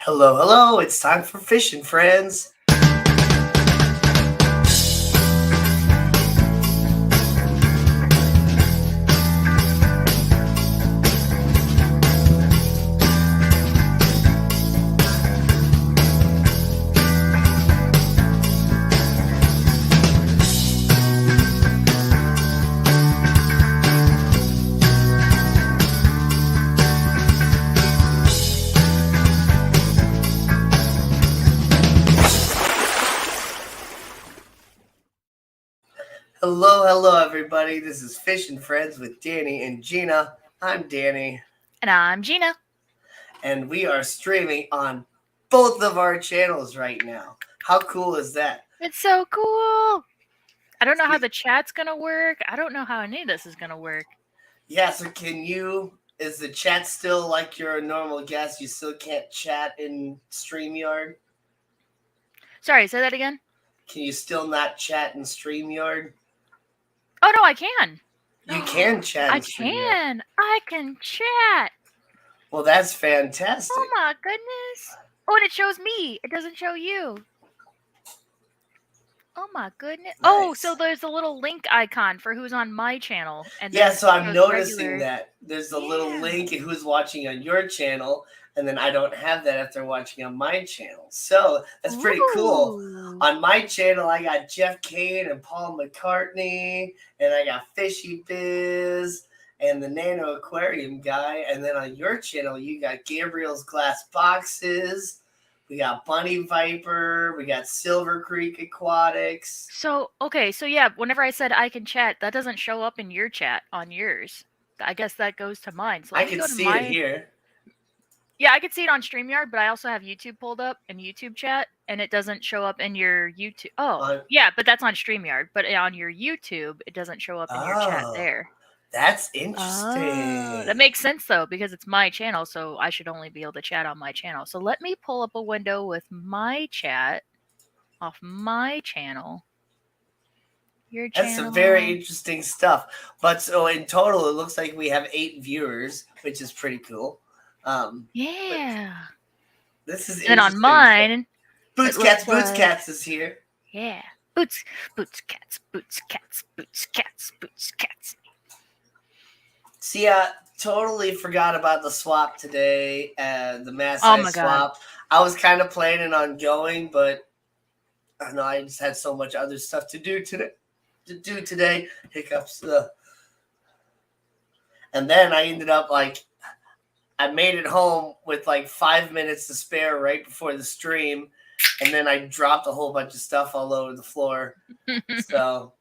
Hello, hello. It's time for fishing, friends. Hello, hello, everybody. This is Fishing Friends with Danny and Gina. I'm Danny, And I'm Gina. and we are streaming on both of our channels right now. How cool is that? It's so cool. I don't know how Spe- the chat's going to work. I don't know how any of this is going to work. Yeah, so is the chat still like you're a normal guest? You still can't chat in StreamYard? Sorry, say that again. Can you still not chat in StreamYard? Oh, no, I can. You can chat I in StreamYard. can. I can chat. Well, that's Oh, fantastic. my goodness. Oh, and it shows me. It doesn't show you. Oh, my goodness. Oh, so Nice. there's a little link icon for who's on my channel. And Yeah, then so it I'm shows noticing regular. that there's a little Yeah. link and who's watching on your channel, and then I don't have that if they're watching on my channel. So that's pretty cool. Ooh. On my channel, I got Jeff Kane and Paul McCartney, and I got Fishy Biz and the Nano Aquarium guy. And then on your channel, you got Gabriel's Glass Boxes. We got Bunny Viper. We got Silver Creek Aquatics. So, okay, so yeah, whenever I said I can chat, that doesn't show up in your chat on yours. I guess that goes to mine. So I let me can go to see it my. here. Yeah, I could see it on StreamYard, but I also have YouTube pulled up in YouTube chat, and it doesn't show up in your YouTube. Oh, On yeah, but that's on StreamYard. But on your YouTube, it doesn't show up in your chat Oh, there. that's Oh, that interesting. makes sense though, because it's my channel, so I should only be able to chat on my channel. So let me pull up a window with my chat off my channel. Your That's some very channel. interesting stuff. But so in total, it looks like we have 8 viewers, which is pretty cool. But Yeah. this is And then on interesting. So, mine, it looks Boots like Cats is here. yeah, boots, boots, cats, boots, cats, boots, cats, boots, cats. See, I totally forgot about the swap today, the mass Oh size my god. swap. I was kind of planning on going, but I don't know, I just had so much other stuff to do today. Hiccups. And then I ended up I made it home with like 5 minutes to spare right before the stream, and then I dropped a whole bunch of stuff all over the floor. So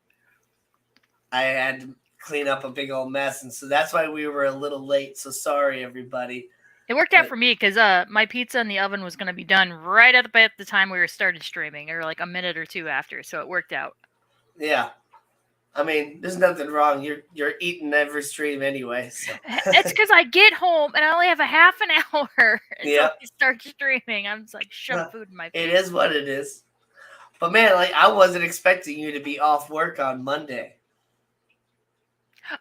I had to clean up a big old mess, and so that's why we were a little late. So sorry, everybody. It worked out for me because my pizza in the oven was going to be done right at the time we started streaming, or like a minute or two after, so it worked out. Yeah, I mean, there's nothing wrong. You're eating every stream anyway. So. It's because I get home and I only have a half an hour until Yep. we start streaming. I'm just like shove food in my face. It is what it is. But man, like I wasn't expecting you to be off work on Monday.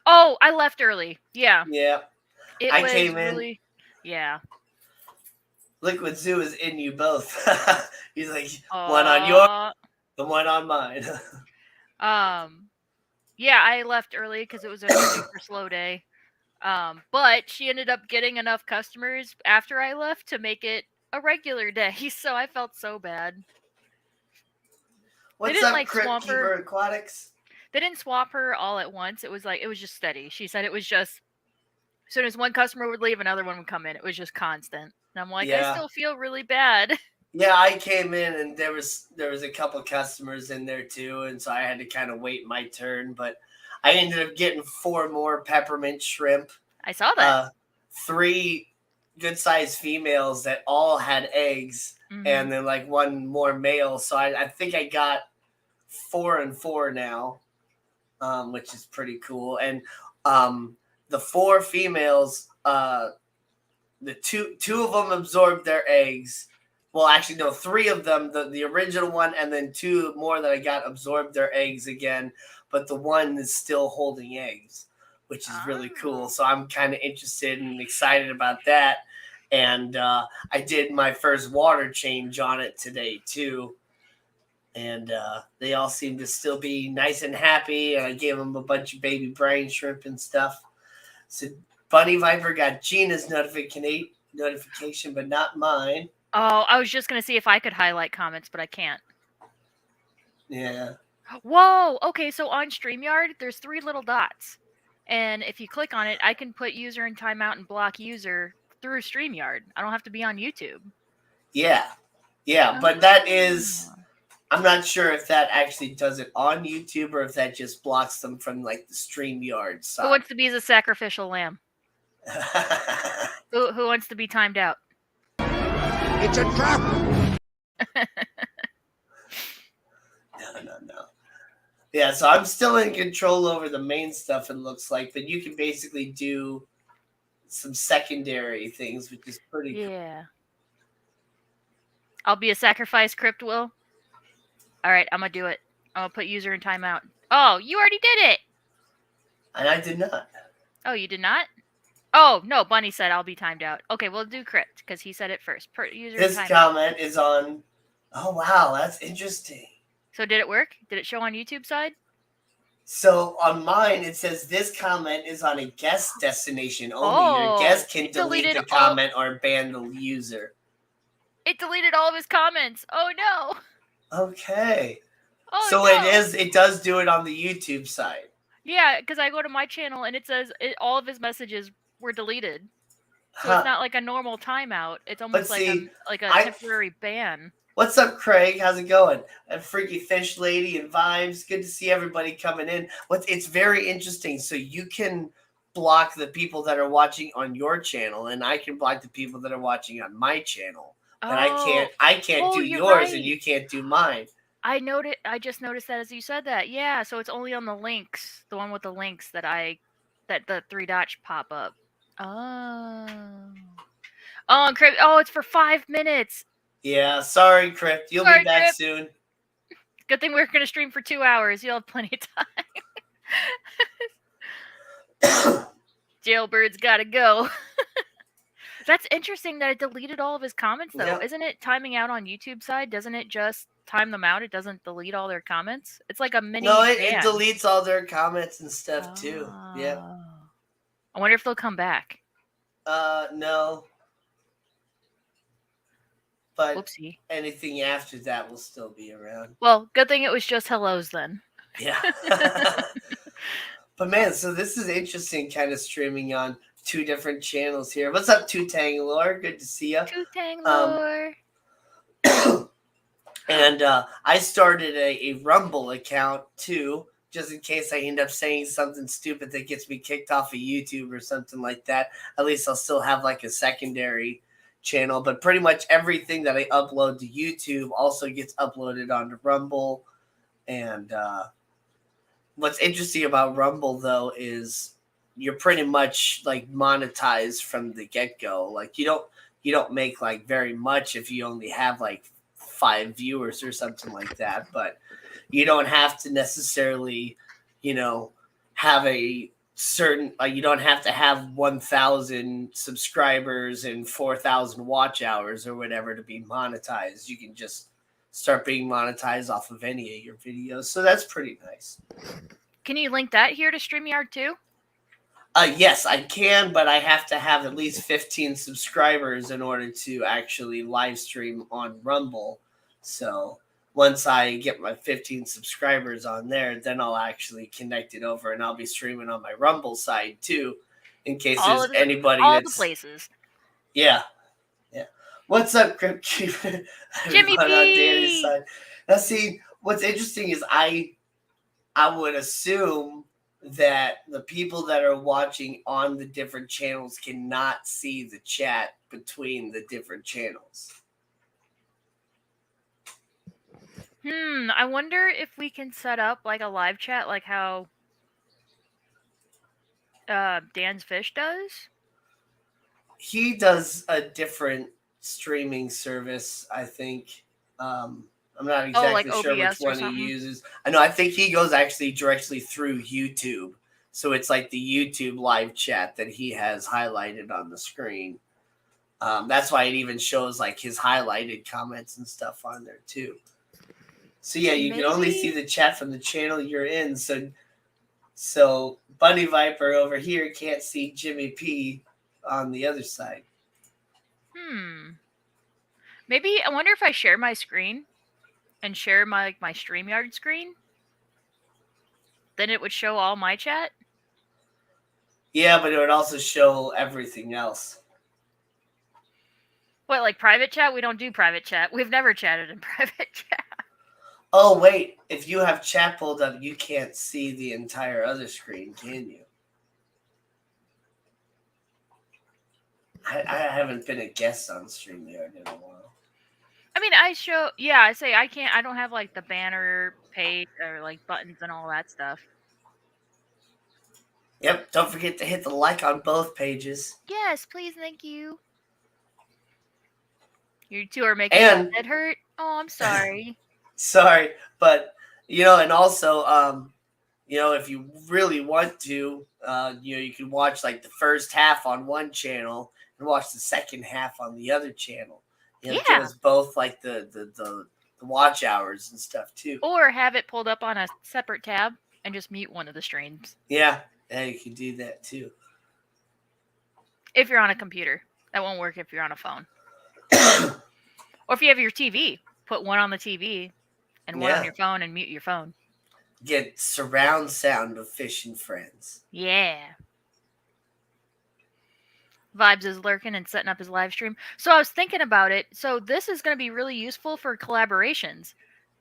Oh, I left early. Yeah. Yeah. It I was came in. really. Yeah. Liquid Zoo is in you both. He's like, one on your, the one on mine. Yeah, I left early because it was a super slow day. But she ended up getting enough customers after I left to make it a regular day. So I felt so bad. What's didn't up, like Crypt swamp her. Keeper Aquatics? They didn't swap her all at once. It was just steady. She said it was just as soon as one customer would leave, another one would come in. It was just constant. And I'm like, I still feel really bad. Yeah, I came in and there was a couple customers in there too, and so I had to kind of wait my turn. But I ended up getting 4 more peppermint shrimp. I saw that. 3 good-sized females that all had eggs, and then like 1 more male. So I think I got 4 and 4 now, which is pretty cool. And the 4 females, the two of them absorbed their eggs. Well, actually, no, 3 of them, the original one, and then 2 more that I got absorbed their eggs again. But the one is still holding eggs, which is really cool. So I'm kind of interested and excited about that. And I did my first water change on it today too. And they all seem to still be nice and happy. And I gave them a bunch of baby brine shrimp and stuff. So Bunny Viper got Gina's notification, but not mine. Oh, I was just gonna see if I could highlight comments, but I can't. Yeah. Whoa! Okay, so on StreamYard, there's 3 little dots. And if you click on it, I can put user in timeout and block user through StreamYard. I don't have to be on YouTube. Yeah. Yeah, but that is, I'm not sure if that actually does it on YouTube or if that just blocks them from like the StreamYard side. Who wants to be the sacrificial lamb? Who wants to be timed out? It's a trap! No. Yeah, so I'm still in control over the main stuff, it looks like, but you can basically do some secondary things, which is pretty cool. Yeah. I'll be a sacrifice, Crypt will. Alright, I'm gonna do it. I'm gonna put user in timeout. Oh, you already did it! And I did not. Oh, you did not? Oh, no, Bunny said I'll be timed out. Okay, we'll do Crypt, because he said it first. User This in timeout. comment is on... Oh, wow, that's interesting. So did it work? Did it show on YouTube side? So on mine, it says this comment is on a guest destination only. Your guest can delete the comment or ban the user. It deleted all of his comments. Oh, no. Okay. Oh, so no. it does do it on the YouTube side. Yeah, because I go to my channel and it says all of his messages were deleted. So it's not like a normal timeout. It's almost like a temporary ban. What's up, Craig? How's it going? And Freaky Fish Lady and Vibes. Good to see everybody coming in. It's very interesting. So you can block the people that are watching on your channel, and I can block the people that are watching on my channel. But I can't do yours, and you can't do mine. I just noticed that as you said that. Yeah, so it's only on the links, the one with the links that the 3 dots pop up. Oh. Oh, Crypt. Oh, it's for 5 minutes. Yeah, sorry, Crypt. You'll be back soon. Good thing we're going to stream for 2 hours. You'll have plenty of time. Jailbird's got to go. That's interesting that it deleted all of his comments, though. Yep. Isn't it timing out on YouTube side? Doesn't it just time them out? It doesn't delete all their comments? It's like a mini it deletes all their comments and stuff, too. Yeah. I wonder if they'll come back. No. But Whoopsie. Anything after that will still be around. Well, good thing it was just hellos then. Yeah. But man, so this is interesting, kind of streaming on 2 different channels here. What's up, Tutanglore? Good to see you. Tutanglore. And I started a Rumble account too, just in case I end up saying something stupid that gets me kicked off of YouTube or something like that. At least I'll still have like a secondary channel. But pretty much everything that I upload to YouTube also gets uploaded onto Rumble. And what's interesting about Rumble, though, is you're pretty much like monetized from the get-go. Like you don't make like very much if you only have like 5 viewers or something like that, but you don't have to necessarily, have a certain, you don't have to have 1,000 subscribers and 4,000 watch hours or whatever to be monetized. You can just start being monetized off of any of your videos. So that's pretty nice. Can you link that here to StreamYard too? Yes, I can, but I have to have at least 15 subscribers in order to actually live stream on Rumble. So once I get my 15 subscribers on there, then I'll actually connect it over and I'll be streaming on my Rumble side too, in case there's anybody all the places. Yeah. What's up, Crypt? Jimmy on Danny's side. Now, see, what's interesting is I would assume that the people that are watching on the different channels cannot see the chat between the different channels. I wonder if we can set up like a live chat like how Dan's Fish does. He does a different streaming service, I think. I'm not exactly sure which one he uses. I think he goes actually directly through YouTube. So it's like the YouTube live chat that he has highlighted on the screen. That's why it even shows like his highlighted comments and stuff on there too. So yeah, you can only see the chat from the channel you're in. So Bunny Viper over here can't see Jimmy P on the other side. Maybe I wonder if I share my screen and share my StreamYard screen, then it would show all my chat. Yeah, but it would also show everything else. What, like private chat? We don't do private chat. We've never chatted in private chat. Oh wait, if you have chat pulled up, you can't see the entire other screen, can you? I haven't been a guest on StreamYard in a while. I mean, I say I can't. I don't have like the banner page or like buttons and all that stuff. Yep, don't forget to hit the like on both pages. Yes, please, thank you. You two are making my head hurt. Oh, I'm sorry. Sorry, but and also, if you really want to, you can watch like the first half on one channel and watch the second half on the other channel. Give us both like the watch hours and stuff too. Or have it pulled up on a separate tab and just mute one of the streams. Yeah, you can do that too. If you're on a computer. That won't work if you're on a phone. Or if you have your TV, put one on the TV and one on your phone and mute your phone. Get surround sound of Fish and Friends. Yeah. Vibes is lurking and setting up his live stream. So I was thinking about it. So this is going to be really useful for collaborations.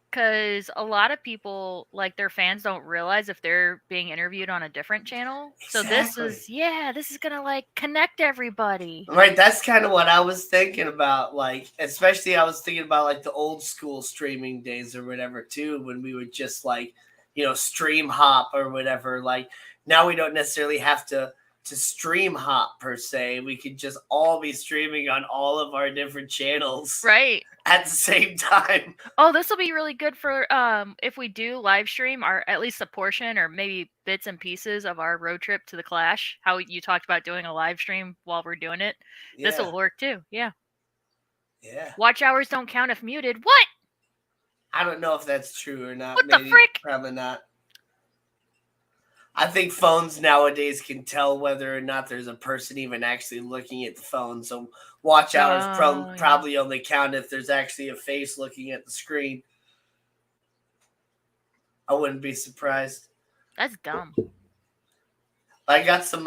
Because a lot of people, like their fans, don't realize if they're being interviewed on a different channel. Exactly. So this is gonna like connect everybody. Right, that's kind of what I was thinking about. Like, especially I was thinking about like the old school streaming days or whatever too, when we would just like, stream hop or whatever. Like now we don't necessarily have to stream hop per se. We could just all be streaming on all of our different channels. Right. At the same time. Oh, this will be really good for if we do live stream our at least a portion or maybe bits and pieces of our road trip to the Clash. How you talked about doing a live stream while we're doing it. Yeah. This will work too. Yeah. Yeah. Watch hours don't count if muted. What? I don't know if that's true or not. What the frick? Probably not. I think phones nowadays can tell whether or not there's a person even actually looking at the phone. So watch hours probably only count if there's actually a face looking at the screen. I wouldn't be surprised. That's dumb. I got some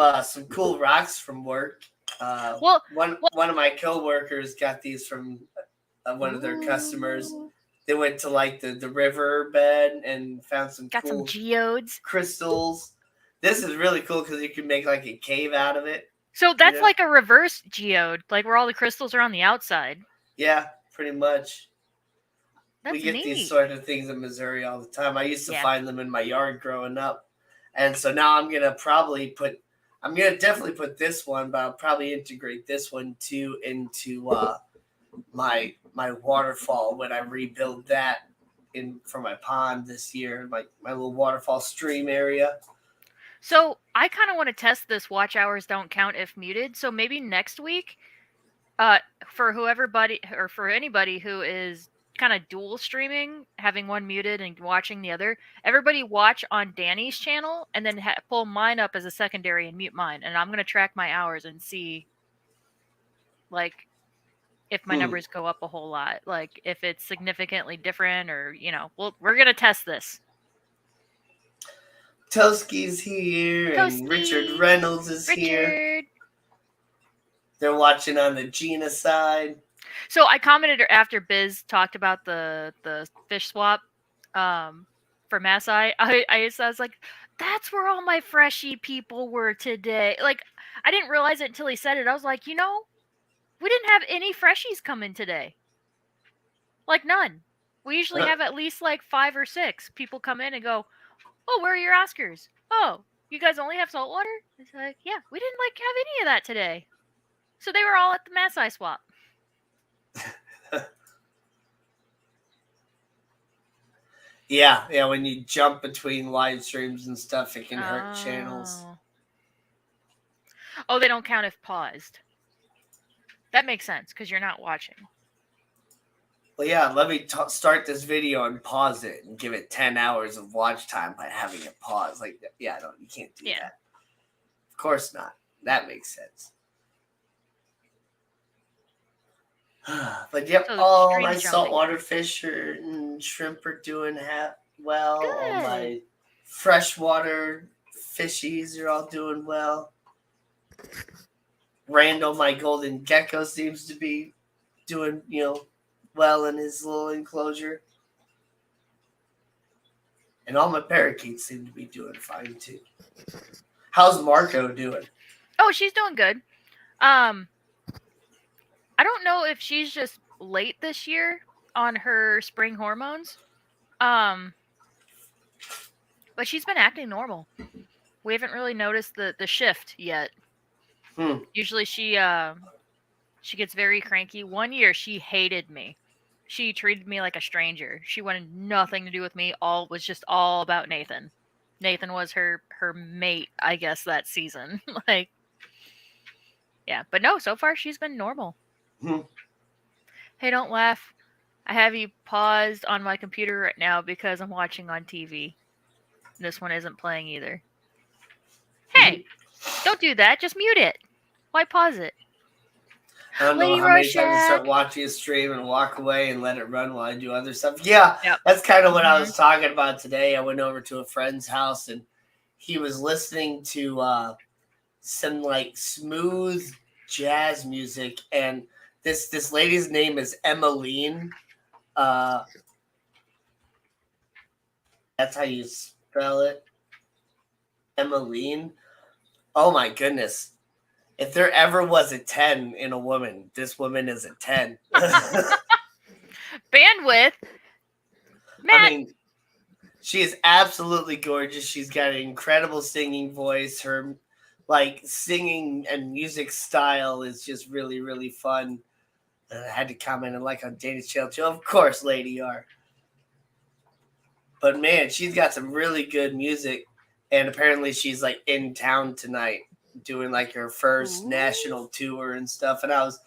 cool rocks from work. One of my coworkers got these from one of their customers. They went to like the river bed and found some some geodes, crystals. This is really cool because you can make like a cave out of it. So that's like a reverse geode, like where all the crystals are on the outside. Yeah, pretty much. That's we get neat. These sort of things in Missouri all the time. I used to find them in my yard growing up. And so now I'm going to definitely put this one, but I'll probably integrate this one too into my waterfall when I rebuild that for my pond this year, my little waterfall stream area. So I kind of want to test this watch hours don't count if muted. So maybe next week, for for anybody who is kind of dual streaming, having one muted and watching the other, everybody watch on Danny's channel and then pull mine up as a secondary and mute mine. And I'm going to track my hours and see like if my numbers go up a whole lot, like if it's significantly different or, we're going to test this. Toski's here and Richard Reynolds is here. They're watching on the Gina side. So I commented after Biz talked about the fish swap for Maasai. I was like, that's where all my freshie people were today. Like, I didn't realize it until he said it. I was like, we didn't have any freshies come in today. Like, none. We usually have at least like 5 or 6 people come in and go, oh, where are your Oscars? Oh, you guys only have saltwater? It's like, yeah, we didn't have any of that today. So they were all at the Maasai swap. Yeah, when you jump between live streams and stuff, it can hurt channels. Oh, they don't count if paused. That makes sense because you're not watching. Well, yeah, let me start this video and pause it and give it 10 hours of watch time by having it pause. Like, yeah, no, you can't do that. Of course not. That makes sense. But yep, So all stream my jumping. saltwater fish and shrimp are doing well. All Good. my freshwater fishies are all doing well. Randall, my golden gecko, seems to be doing, well in his little enclosure. And all my parakeets seem to be doing fine too. How's Marco doing? Oh, she's doing good. I don't know if she's just late this year on her spring hormones. But she's been acting normal. We haven't really noticed the shift yet. Usually she gets very cranky. One year she hated me. She treated me like a stranger. She wanted nothing to do with me. All was just all about Nathan. Nathan was her mate, I guess, that season. Like, yeah, but no, so far she's been normal. Hey, don't laugh. I have you paused on my computer right now because I'm watching on TV. This one isn't playing either. Hey, don't do that. Just mute it. Why pause it? I don't know how many times I start watching a stream and walk away and let it run while I do other stuff. Yeah, yep. That's kind of what I was talking about today. I went over to a friend's house and he was listening to some like smooth jazz music, and this lady's name is Emmeline. That's how you spell it, Emmeline. Oh my goodness. If there ever was a 10 in a woman, this woman is a 10. Bandwidth? Matt. I mean, she is absolutely gorgeous. She's got an incredible singing voice. Her like singing and music style is just really, really fun. I had to comment and like on Dana's channel too. Of course, Lady R. But man, she's got some really good music. And apparently she's like in town tonight doing like her first national tour and stuff. And I was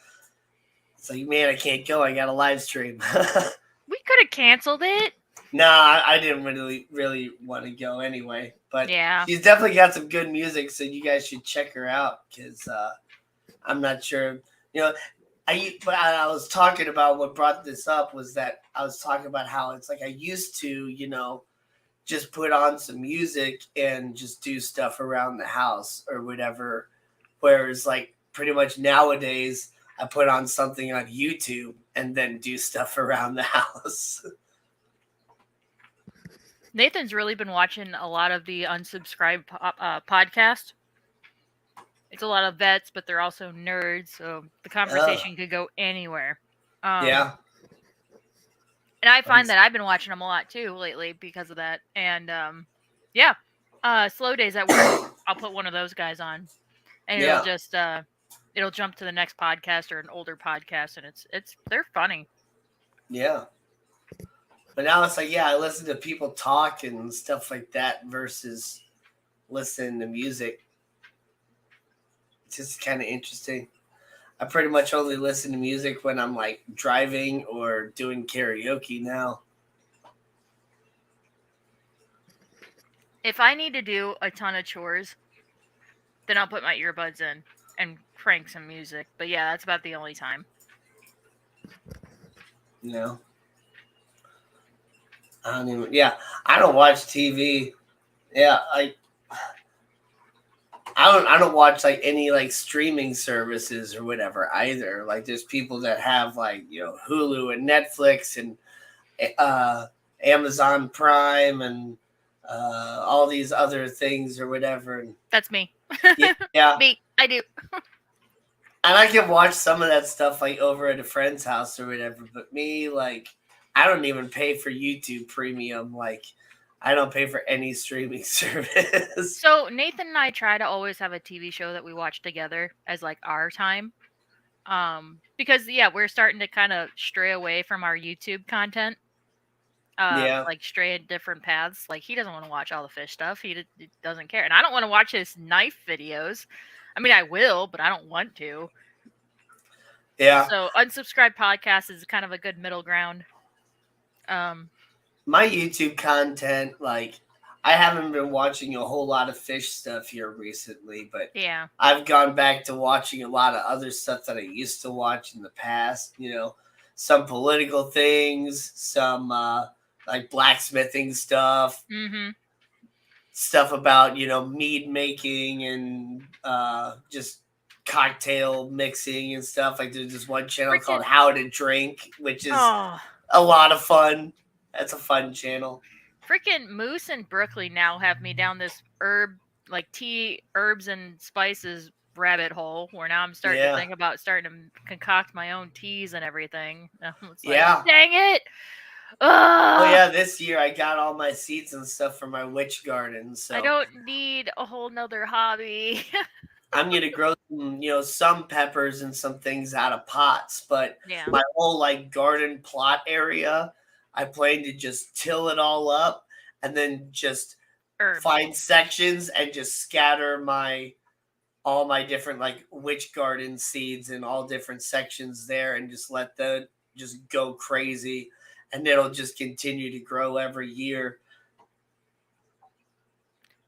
like, man, I can't go. I got a live stream. We could have canceled it. Nah, I didn't really want to go anyway. But yeah, she's definitely got some good music, so you guys should check her out because I'm not sure. I was talking about what brought this up was that I was talking about how it's like I used to, just put on some music and just do stuff around the house or whatever. Whereas like pretty much nowadays I put on something on YouTube and then do stuff around the house. Nathan's really been watching a lot of the unsubscribed podcast. It's a lot of vets, but they're also nerds, so the conversation could go anywhere. Yeah. And I find that I've been watching them a lot too lately because of that. And yeah, slow days at work, I'll put one of those guys on, and it'll just it'll jump to the next podcast or an older podcast, and they're funny. Yeah. But now it's like, I listen to people talk and stuff like that versus listen to music. It's just kind of interesting. I pretty much only listen to music when I'm like driving or doing karaoke now. If I need to do a ton of chores, then I'll put my earbuds in and crank some music. But yeah, that's about the only time. No. I don't watch TV. Yeah, I don't watch like any like streaming services or whatever either. Like there's people that have like, Hulu and Netflix and Amazon Prime and all these other things or whatever. And that's me. Yeah. Me, I do. And I can watch some of that stuff like over at a friend's house or whatever. But me, like, I don't even pay for YouTube Premium. Like, I don't pay for any streaming service. So Nathan and I try to always have a TV show that we watch together as like our time. Because we're starting to kind of stray away from our YouTube content. Like stray in different paths. Like he doesn't want to watch all the fish stuff. He doesn't care. And I don't want to watch his knife videos. I mean, I will, but I don't want to. Yeah. So unsubscribed podcast is kind of a good middle ground. My YouTube content, like, I haven't been watching a whole lot of fish stuff here recently, but Yeah. I've gone back to watching a lot of other stuff that I used to watch in the past. Some political things, some like blacksmithing stuff, Mm-hmm. stuff about mead making and just cocktail mixing and stuff. Like there's this one channel Freaking called How to Drink, which is oh, a lot of fun. That's a fun channel. freaking Moose and Brooklyn now have me down this tea, herbs and spices rabbit hole where now I'm starting to Yeah. think about starting to concoct my own teas and everything. It's like, Yeah. dang it! Oh Ugh! yeah, this year I got all my seeds and stuff for my witch garden, I so don't need a whole nother hobby. I'm gonna grow some peppers and some things out of pots. But Yeah. my whole like garden plot area, I plan to just till it all up and then just Herbs. find sections and just scatter all my different like witch garden seeds in all different sections there and just let them just go crazy, and it'll just continue to grow every year.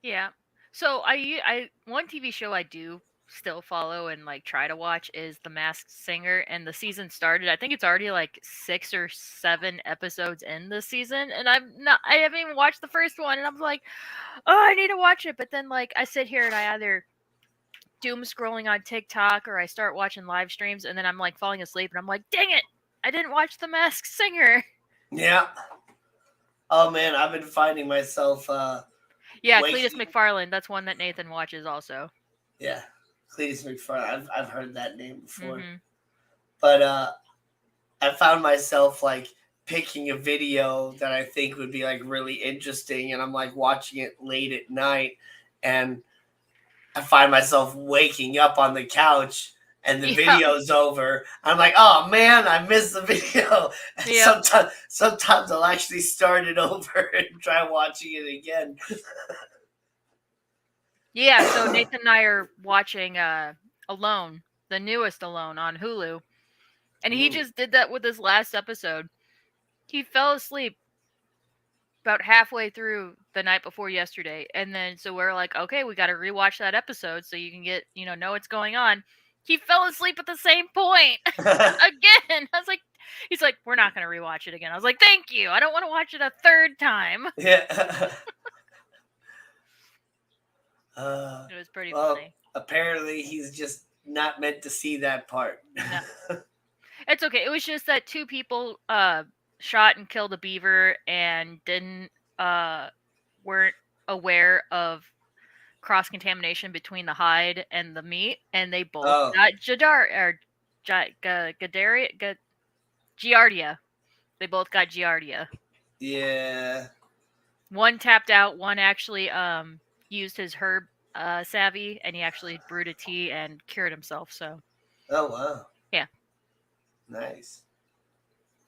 Yeah. So I one TV show I do still follow and like try to watch is The Masked Singer, and the season started. I think it's already like 6 or 7 episodes in this season, and I haven't even watched the first one, and I'm like, "Oh, I need to watch it." But then like I sit here and I either doom scrolling on TikTok or I start watching live streams, and then I'm like falling asleep and I'm like, "Dang it. I didn't watch The Masked Singer." Yeah. Oh man, I've been finding myself Yeah, Cletus waking. McFarlane, that's one that Nathan watches also. Yeah, Cletus McFarland. I've heard that name before, Mm-hmm. but I found myself like picking a video that I think would be like really interesting, and I'm like watching it late at night, and I find myself waking up on the couch. And the Yeah. video's over. I'm like, oh man, I missed the video. And Yep. sometimes I'll actually start it over and try watching it again. Yeah, so Nathan and I are watching Alone, the newest Alone on Hulu. And he just did that with his last episode. He fell asleep about halfway through the night before yesterday. And then so we're like, okay, we got to rewatch that episode so you can get, know what's going on. He fell asleep at the same point again. I was like, he's like, we're not going to rewatch it again. I was like, thank you. I don't want to watch it a third time. Yeah. It was pretty funny. Apparently he's just not meant to see that part. No. It's okay. It was just that 2 people shot and killed a beaver and weren't aware of cross contamination between the hide and the meat, and they both got giardia. They both got giardia. Yeah. One tapped out. One actually used his herb savvy, and he actually brewed a tea and cured himself. So. Oh wow. Yeah. Nice.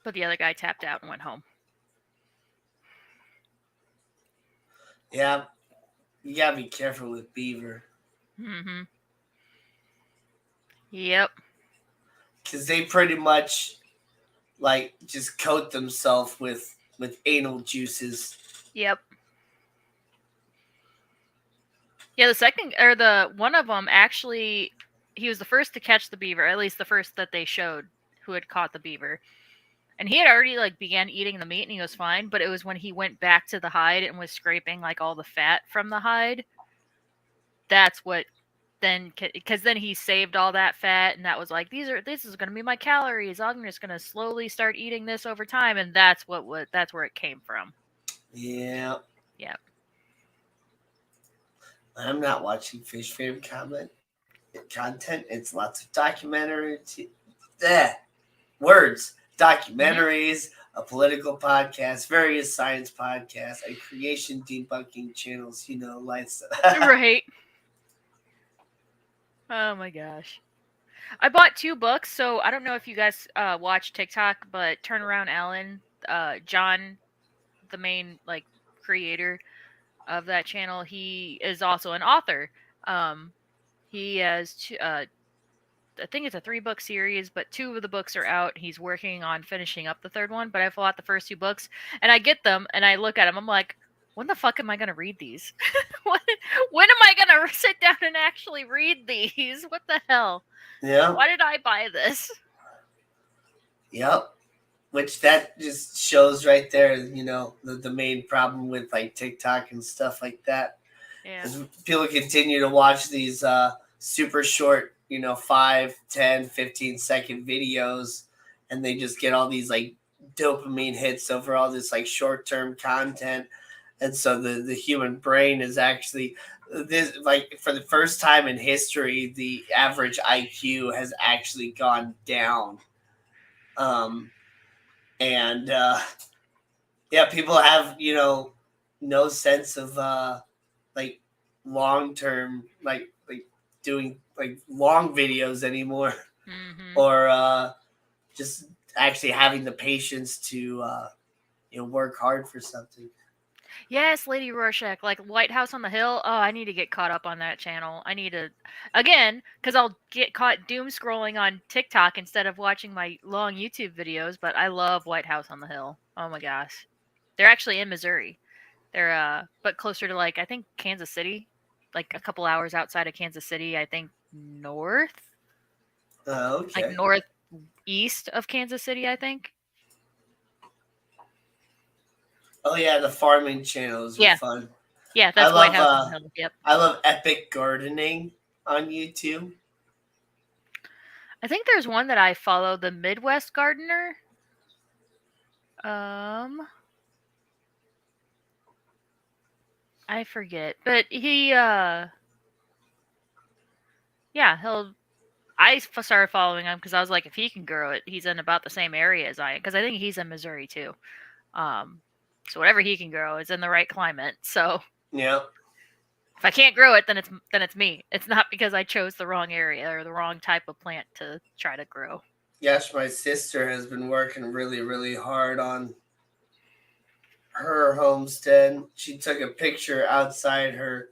But the other guy tapped out and went home. Yeah. You gotta be careful with beaver. Mm-hmm. Yep. Because they pretty much like just coat themselves with anal juices. Yep. Yeah, the one of them actually, he was the first to catch the beaver, at least the first that they showed who had caught the beaver. And he had already like began eating the meat and he was fine, but it was when he went back to the hide and was scraping like all the fat from the hide. That's what then, because then he saved all that fat and that was like, this is going to be my calories. I'm just going to slowly start eating this over time. And that's where it came from. Yeah. Yeah. I'm not watching Fish Fam content. It's lots of documentary words, documentaries, a political podcast, various science podcasts, a creation debunking channels, lights. Right. Oh my gosh. I bought 2 books, so I don't know if you guys watch TikTok, but Turnaround Alan, John, the main like creator of that channel, he is also an author. He has I think it's a 3-book series, but 2 of the books are out. He's working on finishing up the 3rd one, but I bought the first 2 books, and I get them, and I look at them. I'm like, when the fuck am I gonna read these? When am I gonna sit down and actually read these? What the hell? Yeah. Why did I buy this? Yep. Which that just shows right there, the main problem with like TikTok and stuff like that. Yeah. Is people continue to watch these super short, 5, 10, 15-second videos, and they just get all these like dopamine hits over all this like short-term content. And so the human brain is actually this, like, for the first time in history, the average IQ has actually gone down. And yeah, people have, no sense of like long term, like doing like long videos anymore, or just actually having the patience to work hard for something. Yes, Lady Rorschach, like White House on the Hill. Oh, I need to get caught up on that channel. I need to, again, because I'll get caught doom scrolling on TikTok instead of watching my long YouTube videos. But I love White House on the Hill. Oh my gosh, they're actually in Missouri. They're but closer to, like, I think Kansas City, like a couple hours outside of Kansas City. I think north, like Okay. northeast of Kansas City. I think. Oh yeah, the farming channels are fun. Yeah, that's White House on the Hill. Yep. I love Epic Gardening on YouTube. I think there's one that I follow, the Midwest Gardener. I forget, but he I started following him because I was like, if he can grow it, he's in about the same area as I am, because I think he's in Missouri too. So whatever he can grow is in the right climate. So yeah, if I can't grow it, then it's me. It's not because I chose the wrong area or the wrong type of plant to try to grow. Yes, my sister has been working really, really hard on her homestead. She took a picture outside her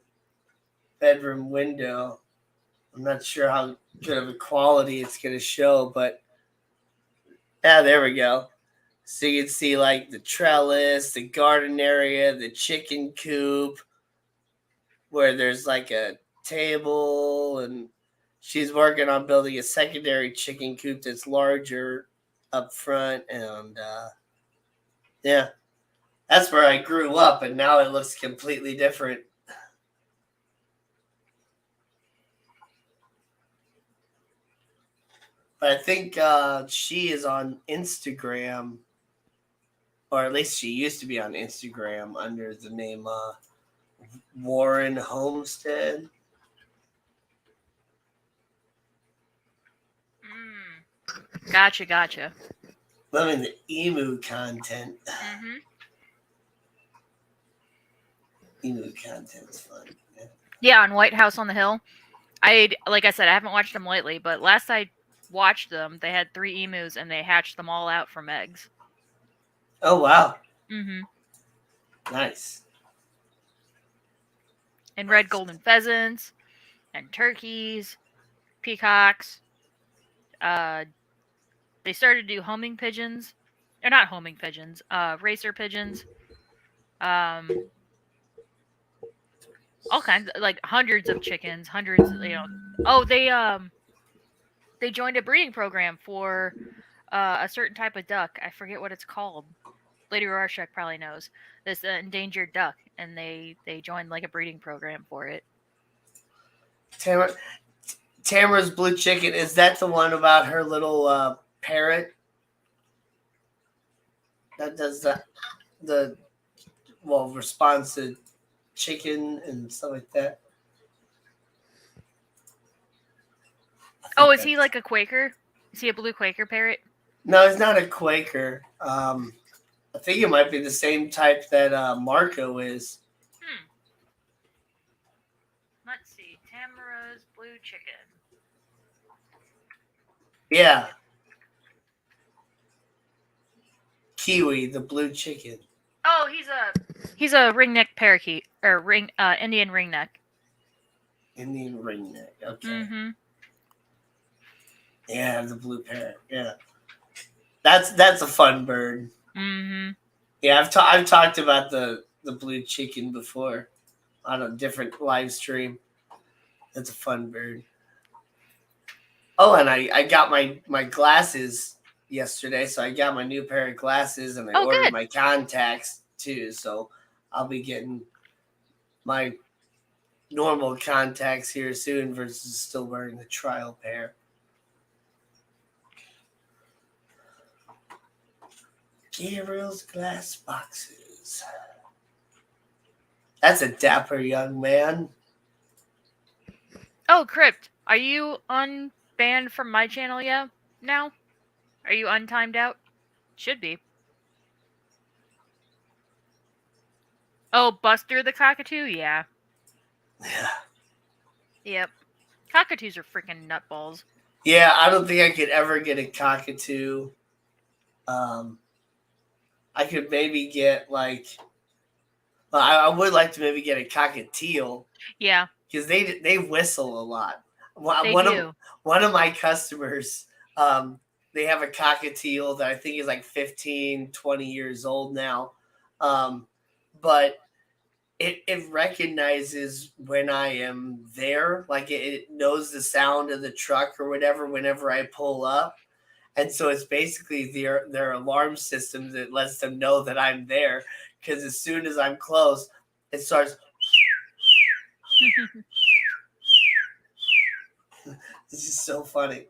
bedroom window. I'm not sure how good of a quality it's going to show, but yeah, there we go. So you can see like the trellis, the garden area, the chicken coop, where there's like a table, and she's working on building a secondary chicken coop that's larger up front. And yeah, that's where I grew up, and now it looks completely different. But I think she is on Instagram, or at least she used to be on Instagram under the name Warren Homestead. Gotcha. Loving the emu content. Emu content's fun. Yeah, on White House on the Hill. Like I said, I haven't watched them lately, but last I watched them, they had 3 emus and they hatched them all out from eggs. Oh wow. And Nice. red golden pheasants and turkeys, peacocks. They started to do homing pigeons. Or not homing pigeons, racer pigeons. All kinds, like hundreds of chickens, hundreds, Oh, they joined a breeding program for a certain type of duck. I forget what it's called. Lady Rorschach probably knows. This endangered duck, and they joined like a breeding program for it. Tamara's blue chicken, is that the one about her little parrot that does the response to chicken and stuff like that? Oh, is he like a Quaker? Is he a blue Quaker parrot? No, he's not a Quaker. I think it might be the same type that Marco is. Let's see. Tamara's blue chicken. Yeah. Kiwi, the blue chicken. Oh, he's a ringneck parakeet, or Indian ringneck. Indian ringneck. Okay. Yeah, the blue parrot. Yeah, that's a fun bird. Mm-hmm. Yeah, I've talked about the blue chicken before on a different live stream. That's a fun bird. Oh, and I got my glasses yesterday, so I got my new pair of glasses, and I Oh, ordered good. my contacts too. So I'll be getting my normal contacts here soon versus still wearing the trial pair. Gabriel's glass boxes. That's a dapper young man. Oh, Crypt, are you unbanned from my channel yet? Now? Are you untimed out? Should be. Oh, Buster the Cockatoo? Yeah. Yeah. Yep. Cockatoos are freaking nutballs. Yeah, I don't think I could ever get a cockatoo. Um, I could maybe get like, well, I would like to maybe get a cockatiel. Yeah. Because they whistle a lot. They One do. of one of my customers, they have a cockatiel that I think is like 15, 20 years old now, but it recognizes when I am there, like it knows the sound of the truck or whatever whenever I pull up. And so it's basically their alarm system that lets them know that I'm there. Because as soon as I'm close, it starts. This is so funny.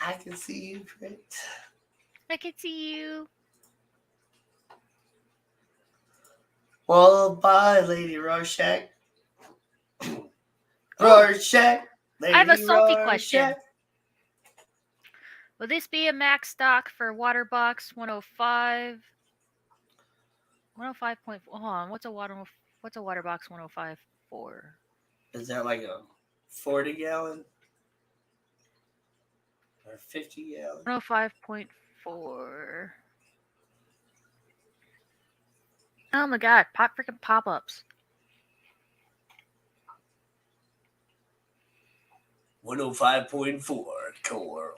I can see you, Crit. I can see you. Well, bye, Lady Rorschach. Ooh, Rorschach, I have a Lady salty question. Rorschach. Will this be a max stock for water box 105? 105. Hold on. What's a water box 105 for? Is that like a 40 gallon or 50 gallon? 105.4. Oh my god, freaking pop-ups. 105.4 Coral.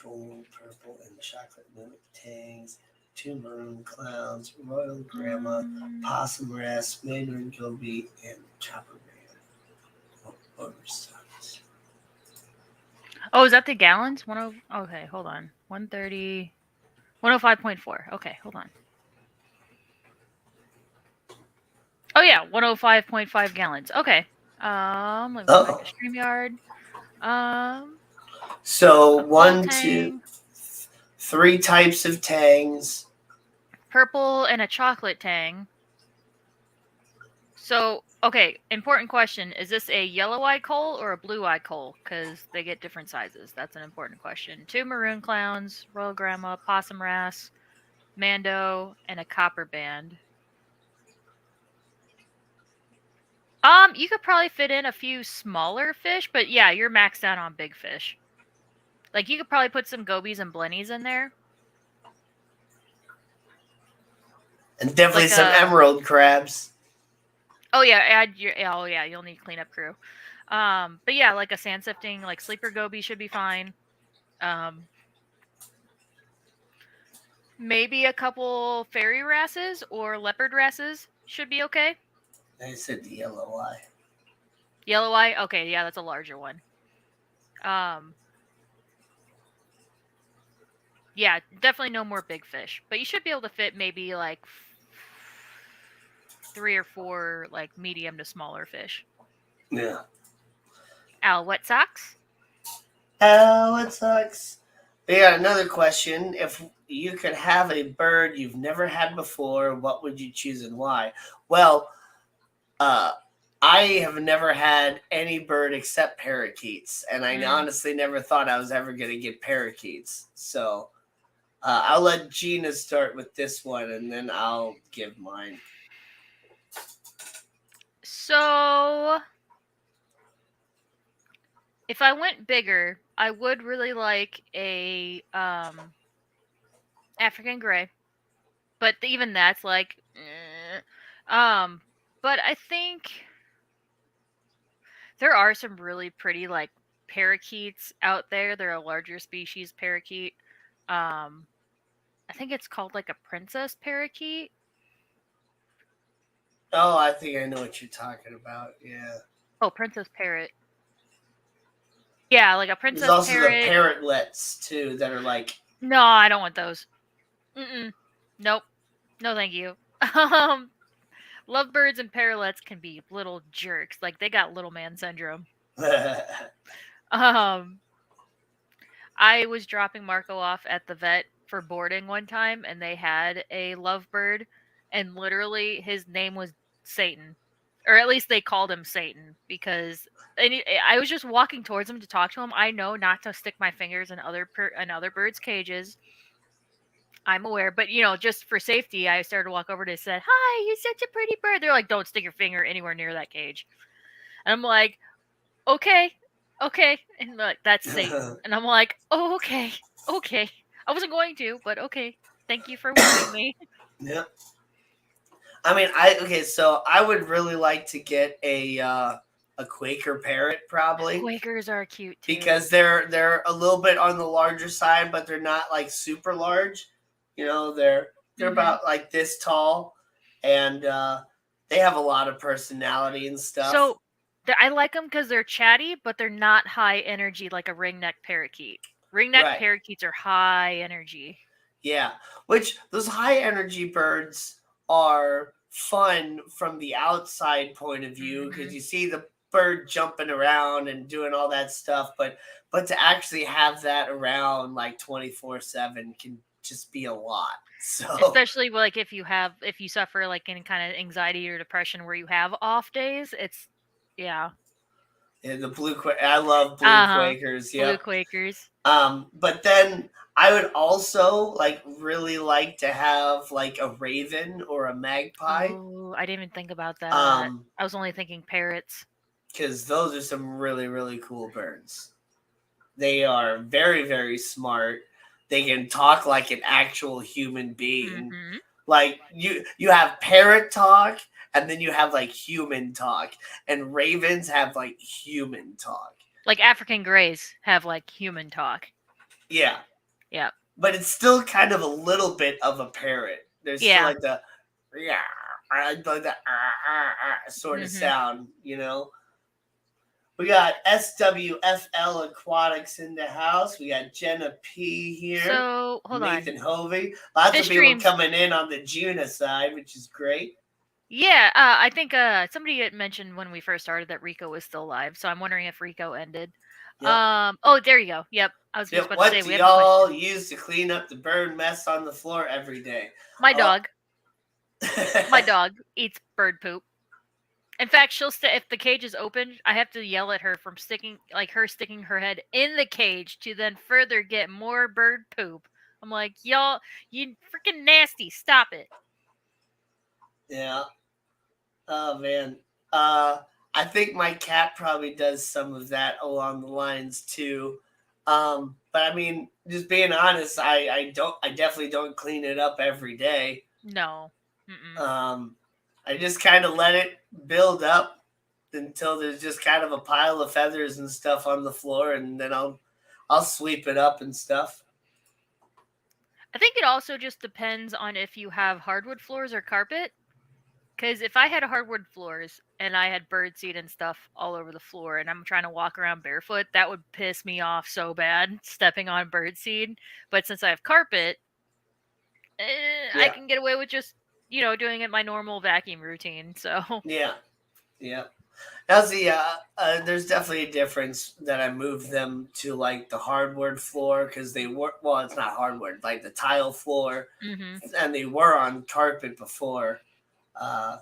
Gold, purple, and chocolate milk tangs. 2 maroon clowns, royal grandma, possum rest, mandarin goby, and chopper man. Overstuffed. Oh, is that the gallons? Okay, hold on. 130. 105.4. Okay, hold on. Oh yeah, 105.5 gallons. Okay. Let me go back to StreamYard. So A full 1, tang, 2, 3 types of tangs. purple, and a chocolate tang. So, okay, important question. Is this a yellow-eye coal or a blue-eye coal? Because they get different sizes. That's an important question. 2 maroon clowns, royal grandma, possum wrasse, mando, and a copper band. You could probably fit in a few smaller fish, but yeah, you're maxed out on big fish. Like, you could probably put some gobies and blennies in there. And definitely Like some emerald crabs. Oh yeah, you'll need cleanup crew. But yeah, like a sand sifting, like sleeper goby should be fine. Maybe a couple fairy wrasses or leopard wrasses should be okay. I said the yellow eye. Yellow eye, okay, yeah, that's a larger one. Yeah, definitely no more big fish, but you should be able to fit maybe like 3 or 4 like medium to smaller fish. Yeah. Al, what socks? Oh, it sucks. We got another question. If you could have a bird you've never had before, what would you choose and why? Well, I have never had any bird except parakeets, and I honestly never thought I was ever going to get parakeets. So I'll let Gina start with this one, and then I'll give mine. So, if I went bigger, I would really like a African gray, but even that's like, Um, but I think there are some really pretty like parakeets out there. They're a larger species parakeet. Um, I think it's called like a princess parakeet. Oh, I think I know what you're talking about. Yeah. Oh, princess parrot. Yeah, like a There's princess also the parrot. parrotlets too that are like. No, I don't want those. Mm-mm. Nope. No, thank you. Um, lovebirds and parrotlets can be little jerks. Like they got little man syndrome. Um, I was dropping Marco off at the vet for boarding one time, and they had a lovebird, and literally his name was Satan, or at least they called him Satan because. I was just walking towards him to talk to him. I know not to stick my fingers in other birds' cages. I'm aware, but just for safety, I started to walk over to said, "Hi, you're such a pretty bird." They're like, "Don't stick your finger anywhere near that cage." And I'm like, "Okay, okay," and like, "That's Satan," and I'm like, "Oh, okay, okay." I wasn't going to, but okay. Thank you for warning me. Yeah. I mean, so I would really like to get a Quaker parrot probably Quakers are cute too. because they're a little bit on the larger side, but they're not like super large. They're Hmm. about like this tall, and they have a lot of personality and stuff. So I like them because they're chatty, but they're not high energy like a ringneck parakeet. Ringneck Right. parakeets are high energy. Yeah. Which those high energy birds are fun from the outside point of view because Hmm. you see the bird jumping around and doing all that stuff, but to actually have that around like 24/7 can just be a lot. So Especially like if you suffer like any kind of anxiety or depression where you have off days, it's yeah. yeah, I love blue Uh-huh. Quakers. Blue Yep. Quakers. But then I would also like really like to have like a raven or a magpie. Oh, I didn't even think about that. Um, I was only thinking parrots. because those are some really really cool birds. They are very very smart. They can talk like an actual human being. Hmm. Like you have parrot talk, and then you have like human talk, and ravens have like human talk. Like African greys have like human talk. Yeah, Yep. but it's still kind of a little bit of a parrot. There's still Yeah. like the yeah, like the sort of Hmm. sound. We got SWFL Aquatics in the house. We got Jenna P here. So hold on. Nathan Hovey. Lots of Fish people dreams. coming in on the Gina side, which is great. Yeah, I think somebody had mentioned when we first started that Rico was still live, so I'm wondering if Rico ended. Yep. Oh, there you go. Yep. I was just Yep. about to What say do we have a question. y'all use to clean up the bird mess on the floor every day? My Oh. dog. My dog eats bird poop. In fact, she'll stay if the cage is open. I have to yell at her from sticking her head in the cage to then further get more bird poop. I'm like, y'all, you freaking nasty! Stop it. Yeah. Oh man. I think my cat probably does some of that along the lines too. But I mean, just being honest, I definitely don't clean it up every day. No. Mm-mm. I just kind of let it build up until there's just kind of a pile of feathers and stuff on the floor, and then I'll sweep it up and stuff. I think it also just depends on if you have hardwood floors or carpet. Because if I had hardwood floors and I had birdseed and stuff all over the floor and I'm trying to walk around barefoot, that would piss me off so bad, stepping on birdseed. But since I have carpet, I Yeah, can get away with just, doing it my normal vacuum routine. So, yeah, yeah. Now see, there's definitely a difference that I moved them to like the hardwood floor because they were it's not hardwood, like the tile floor, hmm. and they were on carpet before. Uh,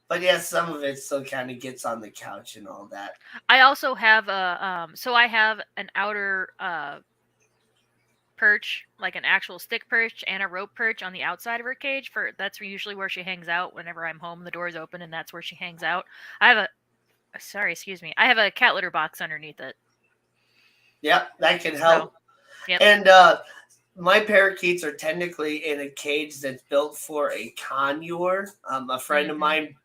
but yeah, some of it still kind of gets on the couch and all that. I also have I have an outer perch, like an actual stick perch and a rope perch on the outside of her cage. That's usually where she hangs out whenever I'm home. The door's open and that's where she hangs out. I have a sorry, excuse me. I have a cat litter box underneath it. Yep, that can So, help. yep. And my parakeets are technically in a cage that's built for a conure. A friend of Mm-hmm. mine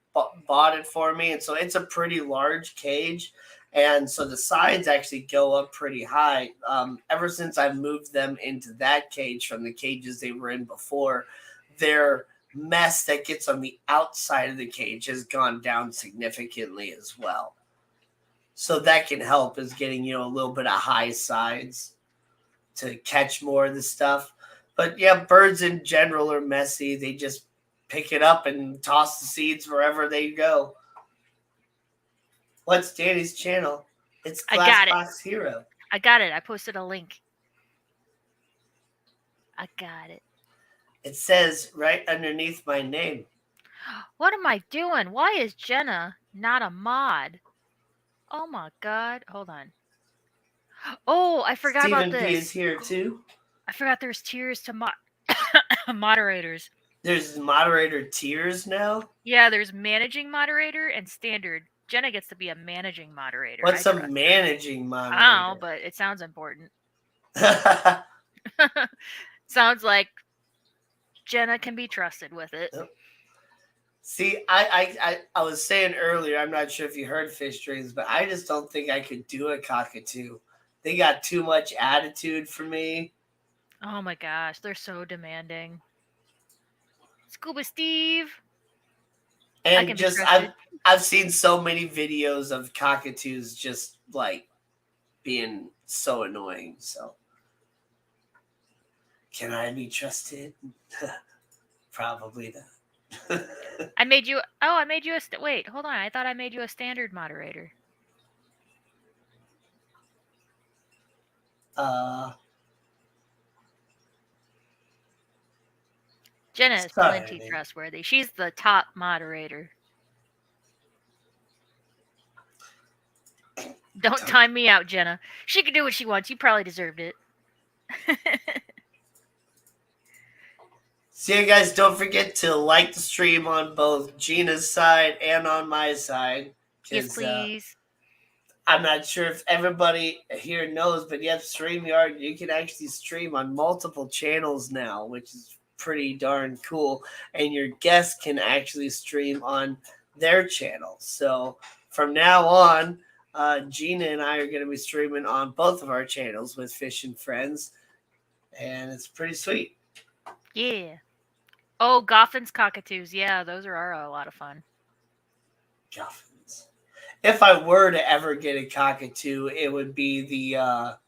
bought it for me, and so it's a pretty large cage. And so the sides actually go up pretty high. Ever since I moved them into that cage from the cages they were in before, their mess that gets on the outside of the cage has gone down significantly as well. So that can help is getting a little bit of high sides to catch more of the stuff. But yeah, birds in general are messy. They just pick it up and toss the seeds wherever they go. What's Danny's channel? It's I got it. Glassbox Hero. I got it. I posted a link. I got it. It says right underneath my name. What am I doing? Why is Jenna not a mod? Oh my god. Hold on. Oh, I forgot about Stephen P is this. here too. I forgot there's tiers to moderators. There's moderator tiers now. Yeah, there's managing moderator and standard. Jenna gets to be a managing moderator. What's I a trust managing her. I don't know, moderator? but it sounds important. Sounds like Jenna can be trusted with it. See, I was saying earlier, I'm not sure if you heard Fish Dreams, but I just don't think I could do a cockatoo. They got too much attitude for me. Oh my gosh, they're so demanding. Scuba Steve. I And can be just trusted. I've seen so many videos of cockatoos just like being so annoying. So can I be trusted? Probably not. I made you. Oh, I made you a. Wait, hold on. I thought I made you a standard moderator. Jenna is plenty Sorry. trustworthy. She's the top moderator. Don't time me out, Jenna. She can do what she wants. You probably deserved it. So you guys don't forget to like the stream on both Gina's side and on my side. Yes, please. I'm not sure if everybody here knows, but yeah, StreamYard, you can actually stream on multiple channels now, which is pretty darn cool. And your guests can actually stream on their channel. So from now on, Gina and I are going to be streaming on both of our channels with Fish and Friends. And it's pretty sweet. Yeah. Oh, Goffin's cockatoos. Yeah, those are a lot of fun. Goffins. If I were to ever get a cockatoo, it would be the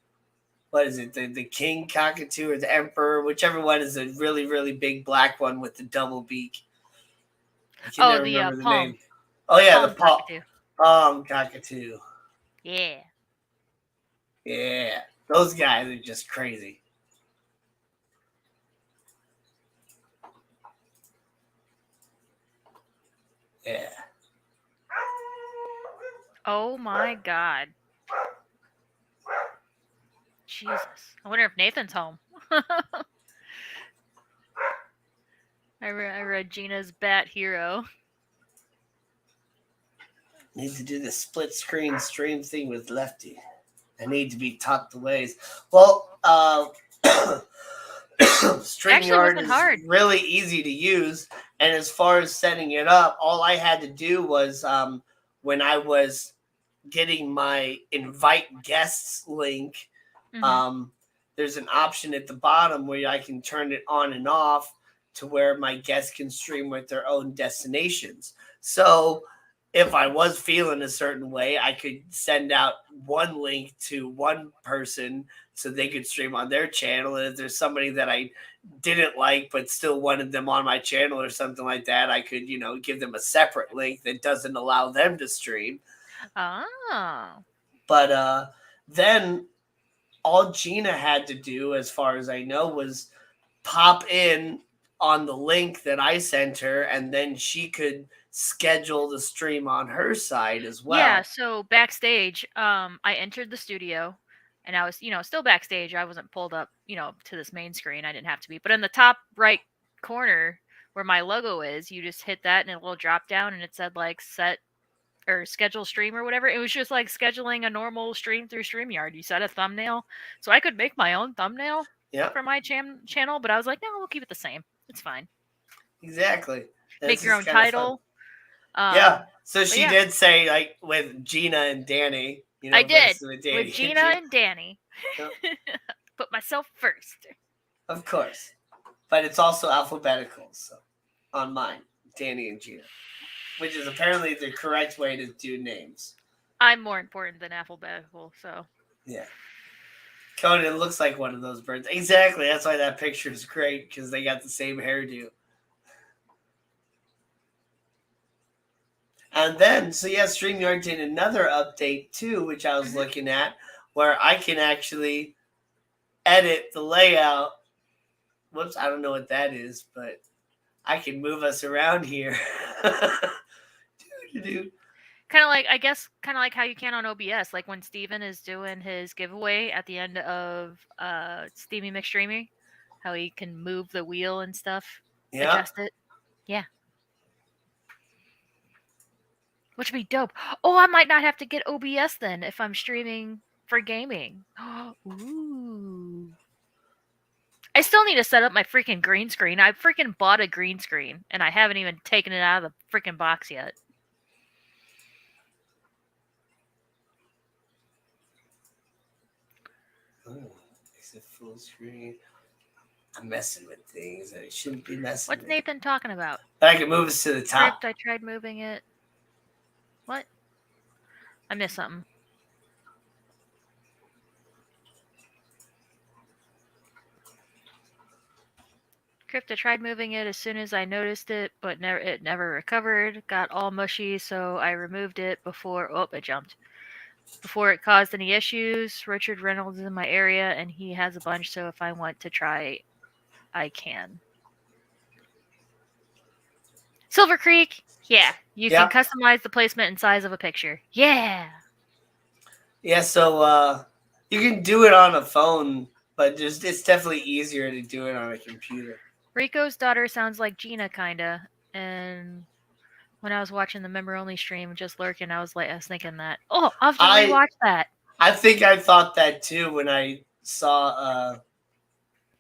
what is it? The king cockatoo or the emperor, whichever one is a really, really big black one with the double beak. I can never remember the palm. name. Oh yeah, palm the cockatoo. Palm cockatoo. Yeah. Yeah. Those guys are just crazy. Yeah. Oh my god. Jesus. I wonder if Nathan's home. I read Gina's Bat Hero. Need to do the split screen stream thing with Lefty. I need to be taught the ways. Well, StreamYard is hard. really easy to use. And as far as setting it up, all I had to do was when I was getting my invite guests link, there's an option at the bottom where I can turn it on and off to where my guests can stream with their own destinations. So if I was feeling a certain way, I could send out one link to one person so they could stream on their channel. And if there's somebody that I didn't like but still wanted them on my channel or something like that, I could, give them a separate link that doesn't allow them to stream. Oh. But then all Gina had to do, as far as I know, was pop in on the link that I sent her, and then she could schedule the stream on her side as well. Yeah, so backstage, I entered the studio and I was, still backstage. I wasn't pulled up, to this main screen. I didn't have to be. But in the top right corner where my logo is, you just hit that and a little drop down and it said like set or schedule stream or whatever. It was just like scheduling a normal stream through StreamYard. You set a thumbnail. So I could make my own thumbnail. for my channel, but I was like, no, we'll keep it the same. It's fine. Exactly. Make your own title. Yeah. So she yeah. did say, like, with Gina and Danny. I did. With Gina and Danny. Yep. Put myself first. Of course. But it's also alphabetical, so on mine, Danny and Gina, which is apparently the correct way to do names. I'm more important than alphabetical, so. Yeah. Conan looks like one of those birds. Exactly. That's why that picture is great, because they got the same hairdo. And then, so yeah, StreamYard did another update too, which I was looking at, where I can actually edit the layout. Whoops, I don't know what that is, but I can move us around here. Kind of like, I guess, kind of like how you can on OBS, like when Steven is doing his giveaway at the end of Steamy McStreamy, how he can move the wheel and stuff, adjust it. Yeah. Which would be dope. Oh, I might not have to get OBS then if I'm streaming for gaming. Ooh. I still need to set up my freaking green screen. I freaking bought a green screen, and I haven't even taken it out of the freaking box yet. Oh, it's a full screen. I'm messing with things that I shouldn't be messing What's with. Nathan talking about? But I can move us to the top. Script, I tried moving it. What? I missed something. Crypt, I tried moving it as soon as I noticed it, but it never recovered. Got all mushy, so I removed it before... Oh, it jumped. Before it caused any issues. Richard Reynolds is in my area, and he has a bunch, so if I want to try, I can. Silver Creek? Yeah. You can customize the placement and size of a picture. Yeah! Yeah, so you can do it on a phone, but it's definitely easier to do it on a computer. Rico's daughter sounds like Gina, kinda. And when I was watching the member-only stream, just lurking, I was thinking that. Oh, I'll have to rewatch that. I think I thought that too when I saw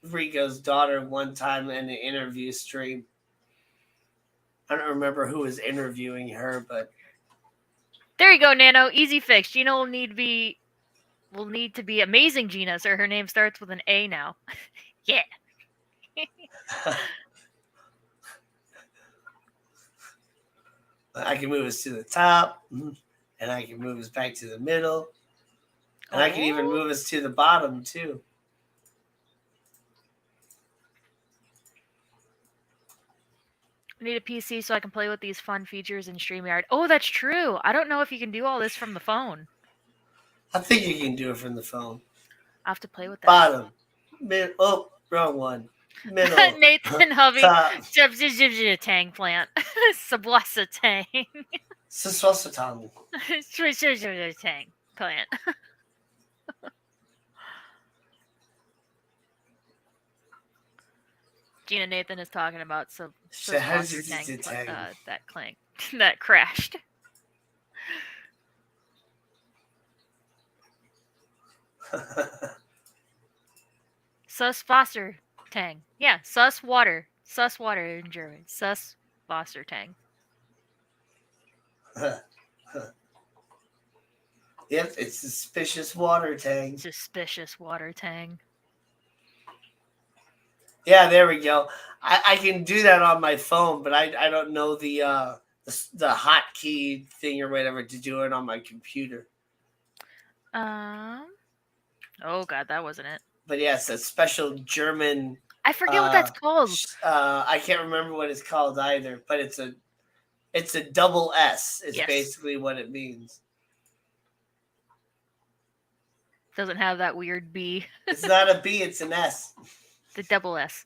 Rico's daughter one time in an interview stream. I don't remember who was interviewing her, but there you go, Nano. Easy fix. Gina will need to be Amazing Gina, so her name starts with an A now. Yeah. I can move us to the top, and I can move us back to the middle, and I can even move us to the bottom too. I need a PC so I can play with these fun features in StreamYard. Oh, that's true. I don't know if you can do all this from the phone. I think you can do it from the phone. I have to play with that. Bottom. Middle. Oh, wrong one. Middle. Nathan Hubby. Tang plant. Sablasa Tang. Saswasatang. Tang plant. Gina Nathan is talking about that clank that crashed. Sus Foster Tang. Yeah, sus water. Sus water in German. Sus Foster Tang. Yep, it's suspicious water tang. Suspicious water tang. Yeah, there we go. I can do that on my phone, but I don't know the hotkey thing or whatever to do it on my computer. Oh god, that wasn't it. But yeah, it's a special German. I forget what that's called. I can't remember what it's called either, but it's a double S. It's basically what it means. Doesn't have that weird B. It's not a B, it's an S. The double S.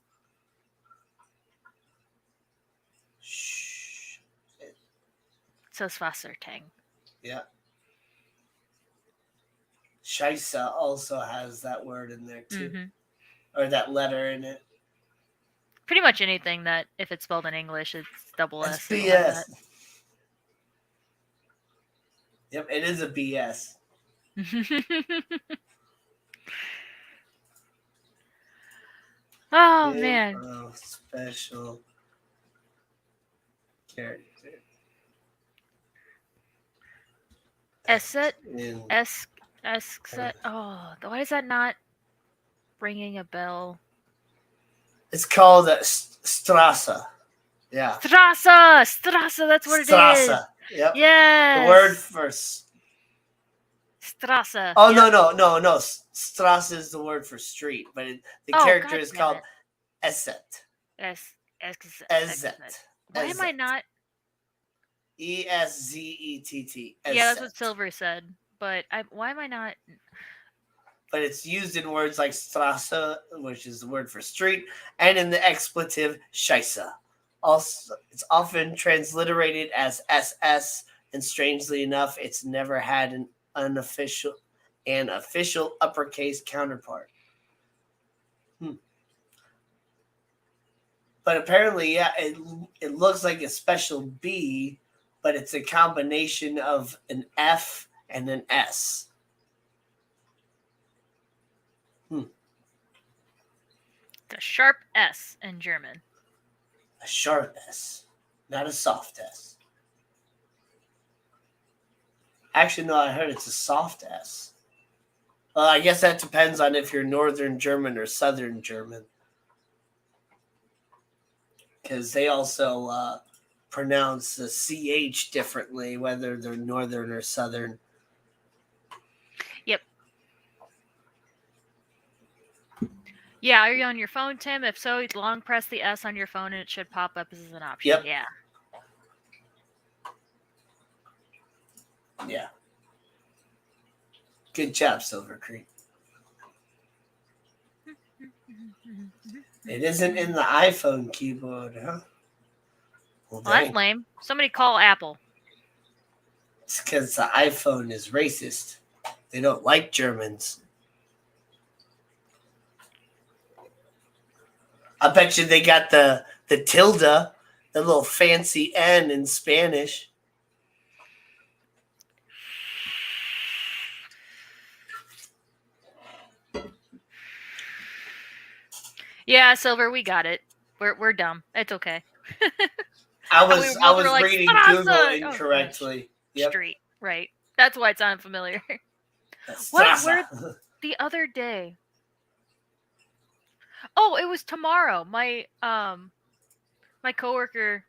Shh. Soswassertang. Yeah. Scheisse also has that word in there too. Mm-hmm. Or that letter in it. Pretty much anything that, if it's spelled in English, it's double S. BS. Yep, it is a BS. Oh Name man. of special character Esset? in. Esset? Oh, why is that not ringing a bell? It's called Strasse. Yeah, Strasse! That's what it is! Strasse. Yep. The word Yes! for. Strasse. Oh Yep. no. Strasse is the word for street, but the Oh, character god is damn called it. Esset. Esset. Ezet. Why am I Ezet. not? Ezzett. Yeah, that's what Ezet. Silver said. But why am I not? But it's used in words like Strasse, which is the word for street, and in the expletive Scheisse. Also, it's often transliterated as SS, and strangely enough, it's never had an official uppercase counterpart. But apparently, yeah, it looks like a special B, but it's a combination of an F and an S. It's a sharp S in German. A sharp S, not a soft S. Actually, no, I heard it's a soft S. Well, I guess that depends on if you're Northern German or Southern German. Because they also pronounce the CH differently, whether they're Northern or Southern. Yep. Yeah, are you on your phone, Tim? If so, long press the S on your phone and it should pop up as an option. Yep. Yeah. Yeah. Good job, Silver Creek. It isn't in the iPhone keyboard, huh? Well, that's lame. Somebody call Apple. It's because the iPhone is racist. They don't like Germans. I bet you they got the tilde, the little fancy N in Spanish. Yeah, Silver, we got it. We're dumb. It's okay. I And was like, reading Strasse! Google incorrectly. Yep. Street, right? That's why it sounded familiar. Strasse. The other day. Oh, it was tomorrow. My coworker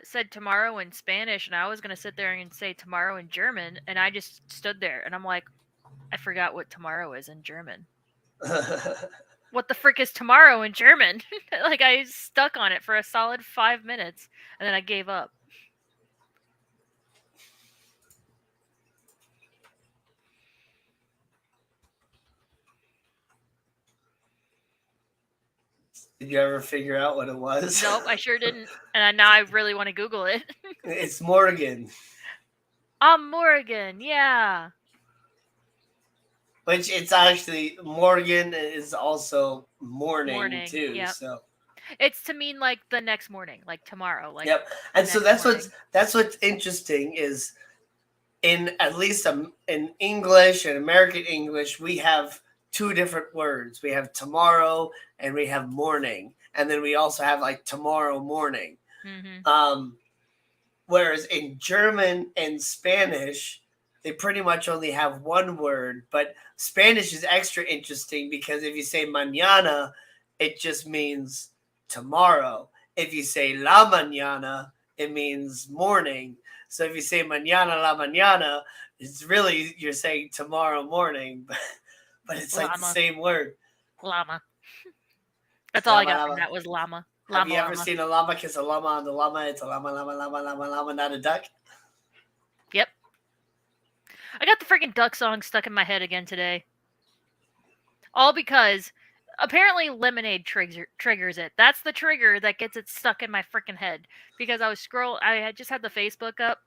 said tomorrow in Spanish, and I was gonna sit there and say tomorrow in German, and I just stood there and I'm like, I forgot what tomorrow is in German. What the frick is tomorrow in German? Like, I stuck on it for a solid 5 minutes, and then I gave up. Did you ever figure out what it was? Nope, I sure didn't. And now I really want to Google it. It's Morgan. Morgan, yeah. Which it's actually Morgan is also morning too. Yep. So it's to mean like the next morning, like tomorrow. Like yep. And so that's what's interesting is in at least in English and American English, we have two different words. We have tomorrow and we have morning, and then we also have like tomorrow morning. Mm-hmm. Whereas in German and Spanish, they pretty much only have one word. But Spanish is extra interesting because if you say mañana, it just means tomorrow. If you say la mañana, it means morning. So if you say mañana la mañana, it's really you're saying tomorrow morning, but it's like the same word. Llama. That's all I got from that was llama. Have you ever seen a llama kiss a llama on the llama? It's a llama, not a duck. Yep. I got the freaking duck song stuck in my head again today. All because apparently lemonade triggers it. That's the trigger that gets it stuck in my freaking head. Because I was I had just had the Facebook up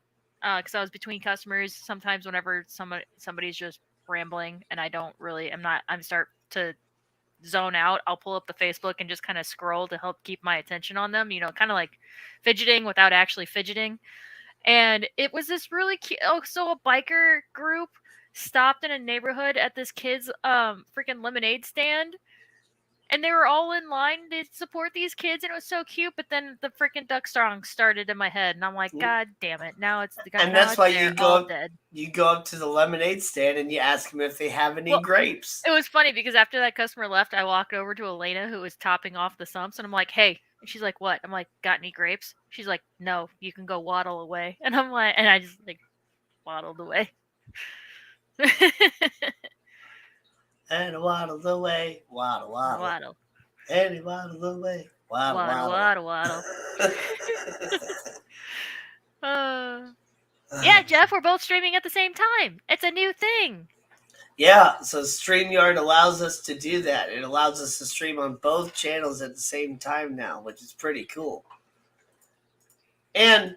because I was between customers. Sometimes whenever somebody's just rambling and I don't really, I'm start to zone out, I'll pull up the Facebook and just kind of scroll to help keep my attention on them. Kind of like fidgeting without actually fidgeting. And it was this really cute. Oh, so a biker group stopped in a neighborhood at this kid's freaking lemonade stand, and they were all in line to support these kids, and it was so cute. But then the freaking duck song started in my head, and I'm like, God damn it! Now it's And now that's it's why there, all dead. you go up to the lemonade stand and you ask them if they have any Well, grapes. it was funny because after that customer left, I walked over to Elena, who was topping off the sumps, and I'm like, "Hey," and she's like, "What?" I'm like, "Got any grapes?" She's like, "No, you can go waddle away," and I'm like, and I just like waddled away. And waddle away, waddle, waddle. Waddle. And he waddled away, waddle, Waddle, waddle. waddle, waddle. Yeah, Jeff, we're both streaming at the same time. It's a new thing. Yeah, so StreamYard allows us to do that. It allows us to stream on both channels at the same time now, which is pretty cool. And,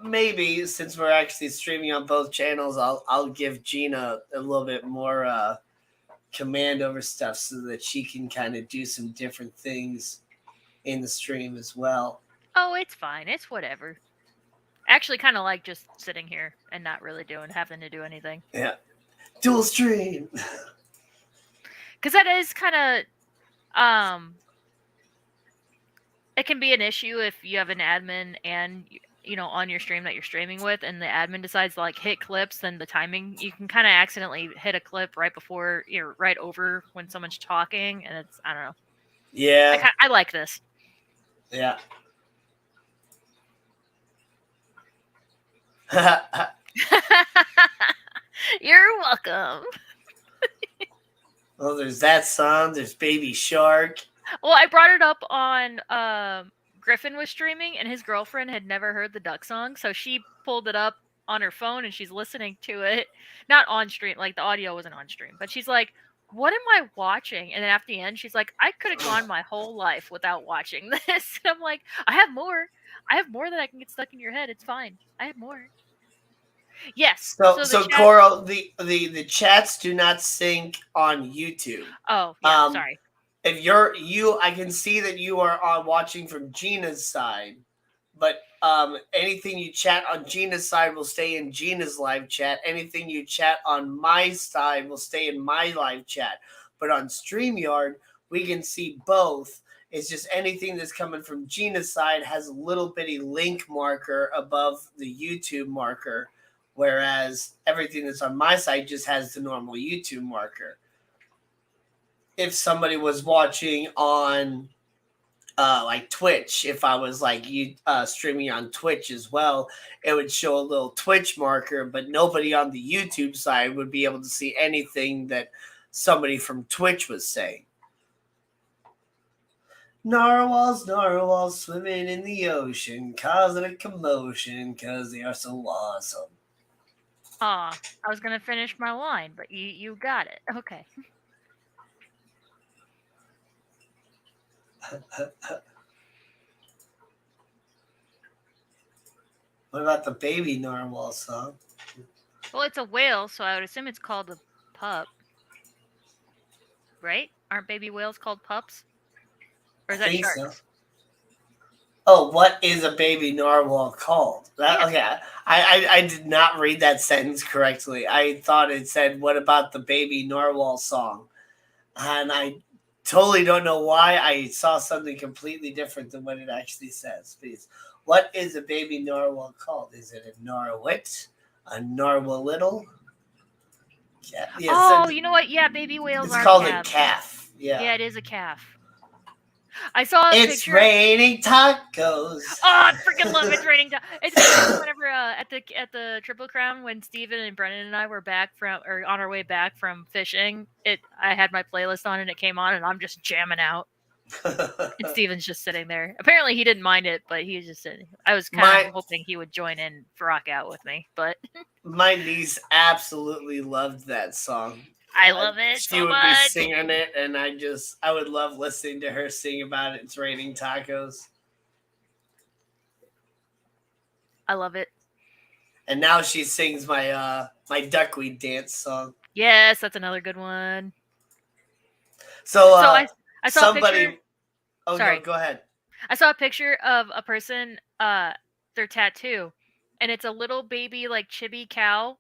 maybe since we're actually streaming on both channels, I'll give Gina a little bit more command over stuff so that she can kind of do some different things in the stream as well. Oh, it's fine. It's whatever. I actually kind of like just sitting here and not really having to do anything. Yeah. Dual stream. Because that is kind of, it can be an issue if you have an admin and, on your stream that you're streaming with, and the admin decides to like hit clips, then the timing, you can kind of accidentally hit a clip right before, right over when someone's talking, and it's, I don't know. Yeah. I like this. Yeah. You're welcome. Well, there's that song. There's Baby Shark. Well, I brought it up on Griffin was streaming, and his girlfriend had never heard the duck song, so she pulled it up on her phone and she's listening to it. Not on stream, like the audio wasn't on stream, but she's like, "What am I watching?" And then at the end, she's like, "I could have gone my whole life without watching this." And I'm like, "I have more. I have more that I can get stuck in your head. It's fine. I have more." Yes. So Coral, the chats do not sync on YouTube. Oh, yeah, sorry. If I can see that you are on watching from Gina's side, but anything you chat on Gina's side will stay in Gina's live chat. Anything you chat on my side will stay in my live chat. But on StreamYard, we can see both. It's just anything that's coming from Gina's side has a little bitty link marker above the YouTube marker, whereas everything that's on my side just has the normal YouTube marker. If somebody was watching on like Twitch, if I was like streaming on Twitch as well, it would show a little Twitch marker, but nobody on the YouTube side would be able to see anything that somebody from Twitch was saying. Narwhals swimming in the ocean, causing a commotion because they are so awesome. I was gonna finish my line, but you got it. Okay. What about the baby narwhal song? Well, it's a whale, so I would assume it's called a pup. Right? Aren't baby whales called pups? Or is that sharks? So. Oh, what is a baby narwhal called? Okay, I did not read that sentence correctly. I thought it said, "What about the baby narwhal song?" And I totally don't know why I saw something completely different than what it actually says. Please, what is a baby narwhal called? Is it a narwhal? A narwhal little? Yeah, you know what? Yeah, baby whales are called calves. A calf. Yeah, it is a calf. I saw a it's picture. Raining tacos. Oh, I freaking love It's Raining Tacos. It's whenever at the Triple Crown when Steven and Brennan and I were on our way back from fishing. I had my playlist on and it came on and I'm just jamming out. And Steven's just sitting there. Apparently he didn't mind it, but he was just sitting. I was kind of hoping he would join in rock out with me, but my niece absolutely loved that song. I love it. She would be singing it, and I would love listening to her sing about it. It's Raining Tacos. I love it. And now she sings my duckweed dance song. Yes, that's another good one. So I saw somebody. A picture. Oh, sorry. No, go ahead. I saw a picture of a person, their tattoo, and it's a little baby like chibi cow.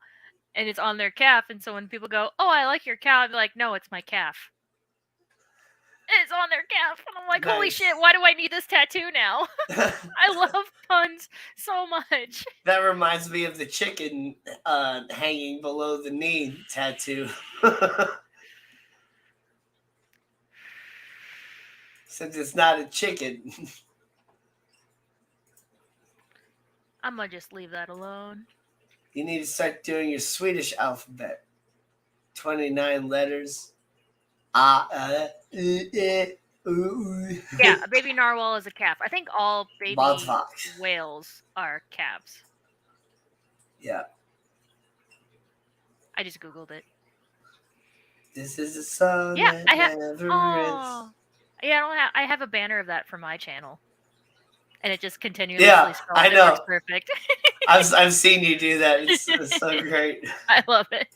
And it's on their calf, and so when people go, "Oh, I like your cow," I'd be like, "No, it's my calf." is on their calf. And I'm like, holy Nice. shit, why do I need this tattoo now? I love puns so much. That reminds me of the chicken hanging below the knee tattoo. Since it's not a chicken. I'm gonna just leave that alone. You need to start doing your Swedish alphabet. 29 letters. Yeah, a baby narwhal is a calf. I think all baby Bondsvak. whales are calves. Yeah. I just googled it. This is a song Yeah, that I have. never Oh, ends. yeah. I have a banner of that for my channel, and it just continuously Yeah, scrolls. I It works know. perfect. I've seen you do that. It's so great. I love it.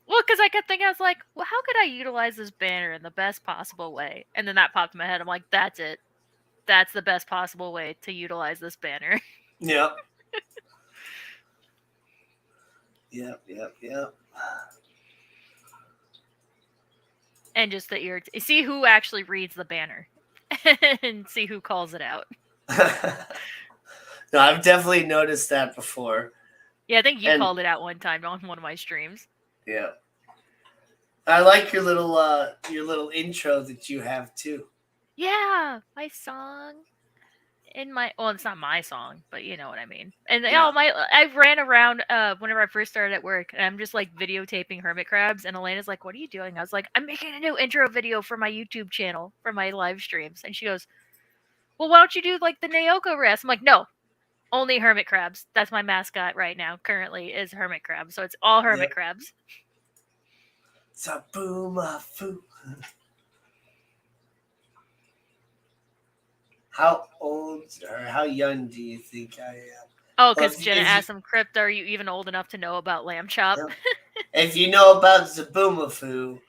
Well, because I kept thinking, I was like, well, how could I utilize this banner in the best possible way? And then that popped in my head. I'm like, that's it. That's the best possible way to utilize this banner. Yep. Yep. And just the see who actually reads the banner and see who calls it out. No, I've definitely noticed that before. Yeah, I think you And- called it out one time on one of my streams. Yeah. I like your little intro that you have too. Yeah, my song. It's not my song, but you know what I mean. And Yeah. I ran around whenever I first started at work, and I'm just like videotaping hermit crabs, and Elena's like, "What are you doing?" I was like, "I'm making a new intro video for my YouTube channel for my live streams." And she goes, "Well, why don't you do like the Naoko rest?" I'm like, "No, only hermit crabs. That's my mascot right now. Currently is hermit crab, so it's all hermit crabs." Zaboomafoo. How old or how young do you think I am? Oh, because Jenna asked him, "Crypt, are you even old enough to know about lamb chop?" Yep. If you know about Zaboomafoo,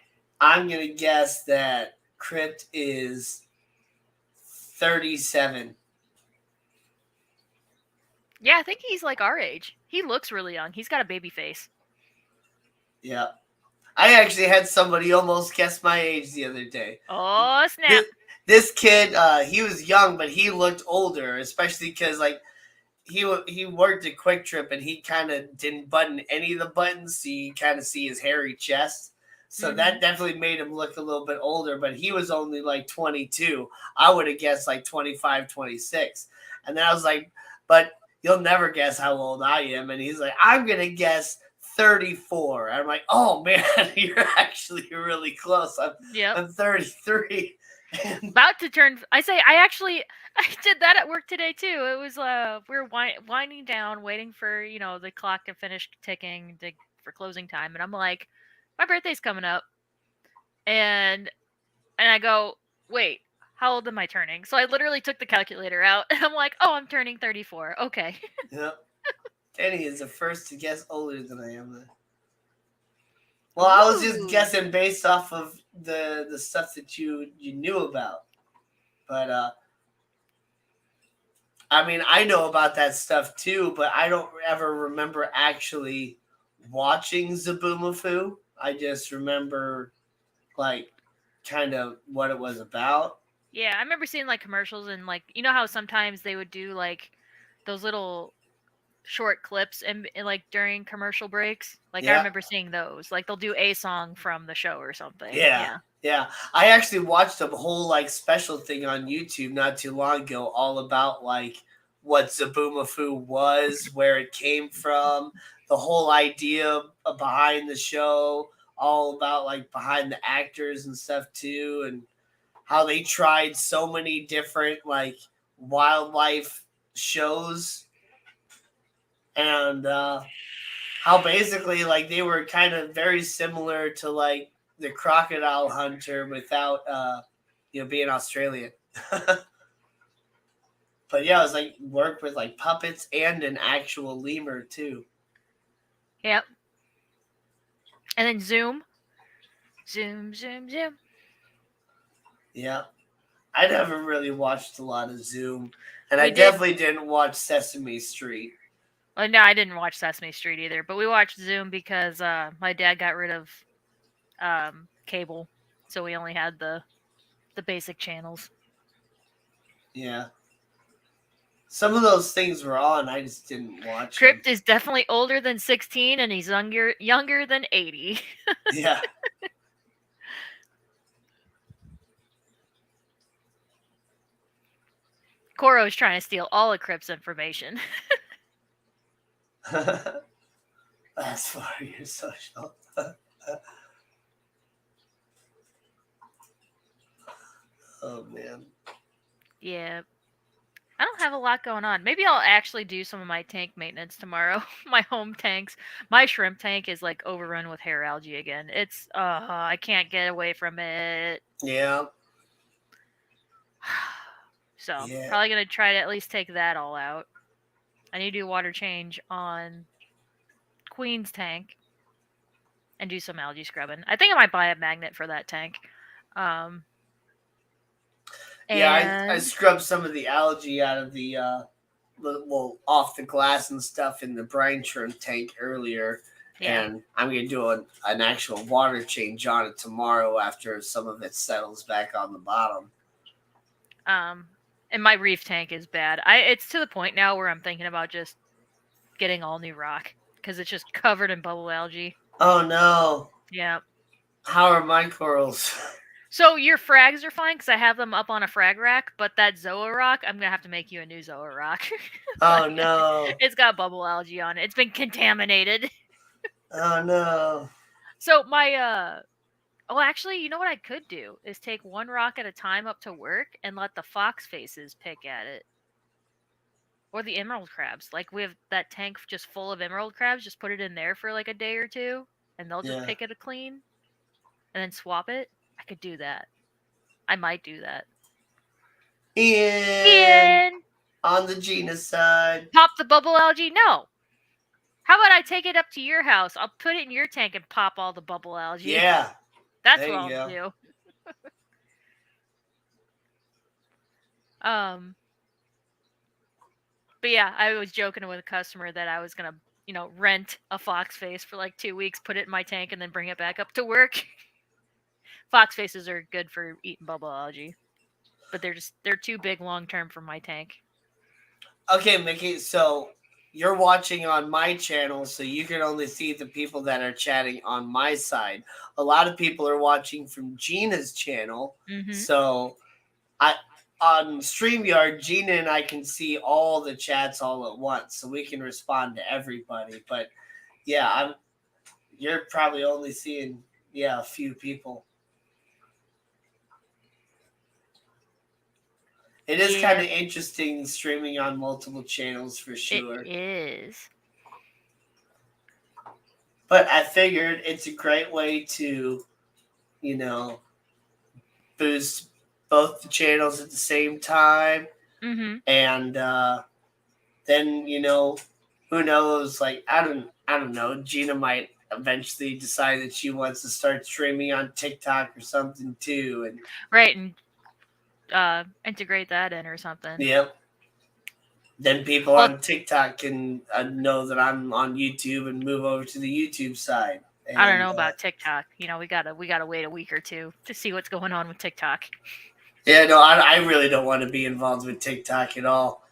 I'm gonna guess that Crypt is 37. Yeah, I think he's like our age. He looks really young. He's got a baby face. Yeah. I actually had somebody almost guess my age the other day. Oh, snap. This kid, he was young, but he looked older, especially because like he worked at Quick Trip and he kind of didn't button any of the buttons, so you kind of see his hairy chest. So that definitely made him look a little bit older, but he was only like 22. I would have guessed like 25, 26. And then I was like, but you'll never guess how old I am. And he's like, I'm going to guess 34. And I'm like, oh man, you're actually really close. I'm 33. About to turn. I did that at work today too. It was we were winding down, waiting for the clock to finish ticking for closing time, and I'm like, my birthday's coming up, and I go, wait, how old am I turning? So I literally took the calculator out, and I'm like, oh, I'm turning 34. Okay. Yep. Danny is the first to guess older than I am. Well, I was just guessing based off of the stuff that you knew about. But I mean, I know about that stuff too, but I don't ever remember actually watching Zaboomafoo. I just remember like kind of what it was about. Yeah, I remember seeing like commercials and like how sometimes they would do like those little short clips and like during commercial breaks. Like I remember seeing those. Like they'll do a song from the show or something. Yeah. I actually watched a whole like special thing on YouTube not too long ago, all about like what Zaboomafoo was, where it came from, the whole idea behind the show, all about like behind the actors and stuff too, and how they tried so many different like wildlife shows, and how basically like they were kind of very similar to like the Crocodile Hunter without being Australian. But yeah, it was like work with like puppets and an actual lemur too. Yep. And then Zoom. Yeah. I never really watched a lot of Zoom. And I definitely didn't watch Sesame Street. Well, no, I didn't watch Sesame Street either, but we watched Zoom because my dad got rid of cable, so we only had the the basic channels. Yeah. Some of those things were on, I just didn't watch Crypt them. is definitely older than 16, and he's younger than 80. Yeah. Koro's trying to steal all of Crypt's information. As far as your social. Oh, man. Yeah. I don't have a lot going on. Maybe I'll actually do some of my tank maintenance tomorrow. My home tanks. My shrimp tank is like overrun with hair algae again. It's I can't get away from it. Yeah. So Yeah. probably gonna try to at least take that all out. I need to do a water change on Queen's tank and do some algae scrubbing. I think I might buy a magnet for that tank. Yeah, I And scrubbed some of the algae out of the off the glass and stuff in the brine shrimp tank earlier, yeah. and I'm gonna do an actual water change on it tomorrow after some of it settles back on the bottom. And my reef tank is bad. It's to the point now where I'm thinking about just getting all new rock because it's just covered in bubble algae. Oh no! Yeah. How are my corals? So your frags are fine because I have them up on a frag rack, but that Zoa rock, I'm gonna have to make you a new Zoa rock. Oh no! It's got bubble algae on it. It's been contaminated. Oh no! So my oh, actually, you know what I could do is take one rock at a time up to work and let the fox faces pick at it. Or the emerald crabs. Like we have that tank just full of emerald crabs, just put it in there for like a day or two and they'll just Yeah. pick it a clean and then swap it. I could do that. I might do that. Ian! On the Gina side. Pop the bubble algae? No. How about I take it up to your house? I'll put it in your tank and pop all the bubble algae. Yeah. That's There what you I'll go. do. But yeah, I was joking with a customer that I was gonna, rent a fox face for like 2 weeks, put it in my tank, and then bring it back up to work. Fox faces are good for eating bubble algae, but they're too big long term for my tank. Okay, Mickey. So you're watching on my channel, so you can only see the people that are chatting on my side. A lot of people are watching from Gina's channel, so on StreamYard, Gina and I can see all the chats all at once, so we can respond to everybody. But yeah, you're probably only seeing a few people. It is kind of interesting streaming on multiple channels for sure. It is. But I figured it's a great way to, boost both the channels at the same time. And then, who knows? Like, I don't know. Gina might eventually decide that she wants to start streaming on TikTok or something too. And right, and integrate that in or something. Yep. Then people on TikTok can know that I'm on YouTube and move over to the YouTube side. And, I don't know about TikTok. We gotta wait a week or two to see what's going on with TikTok. Yeah, no, I really don't want to be involved with TikTok at all.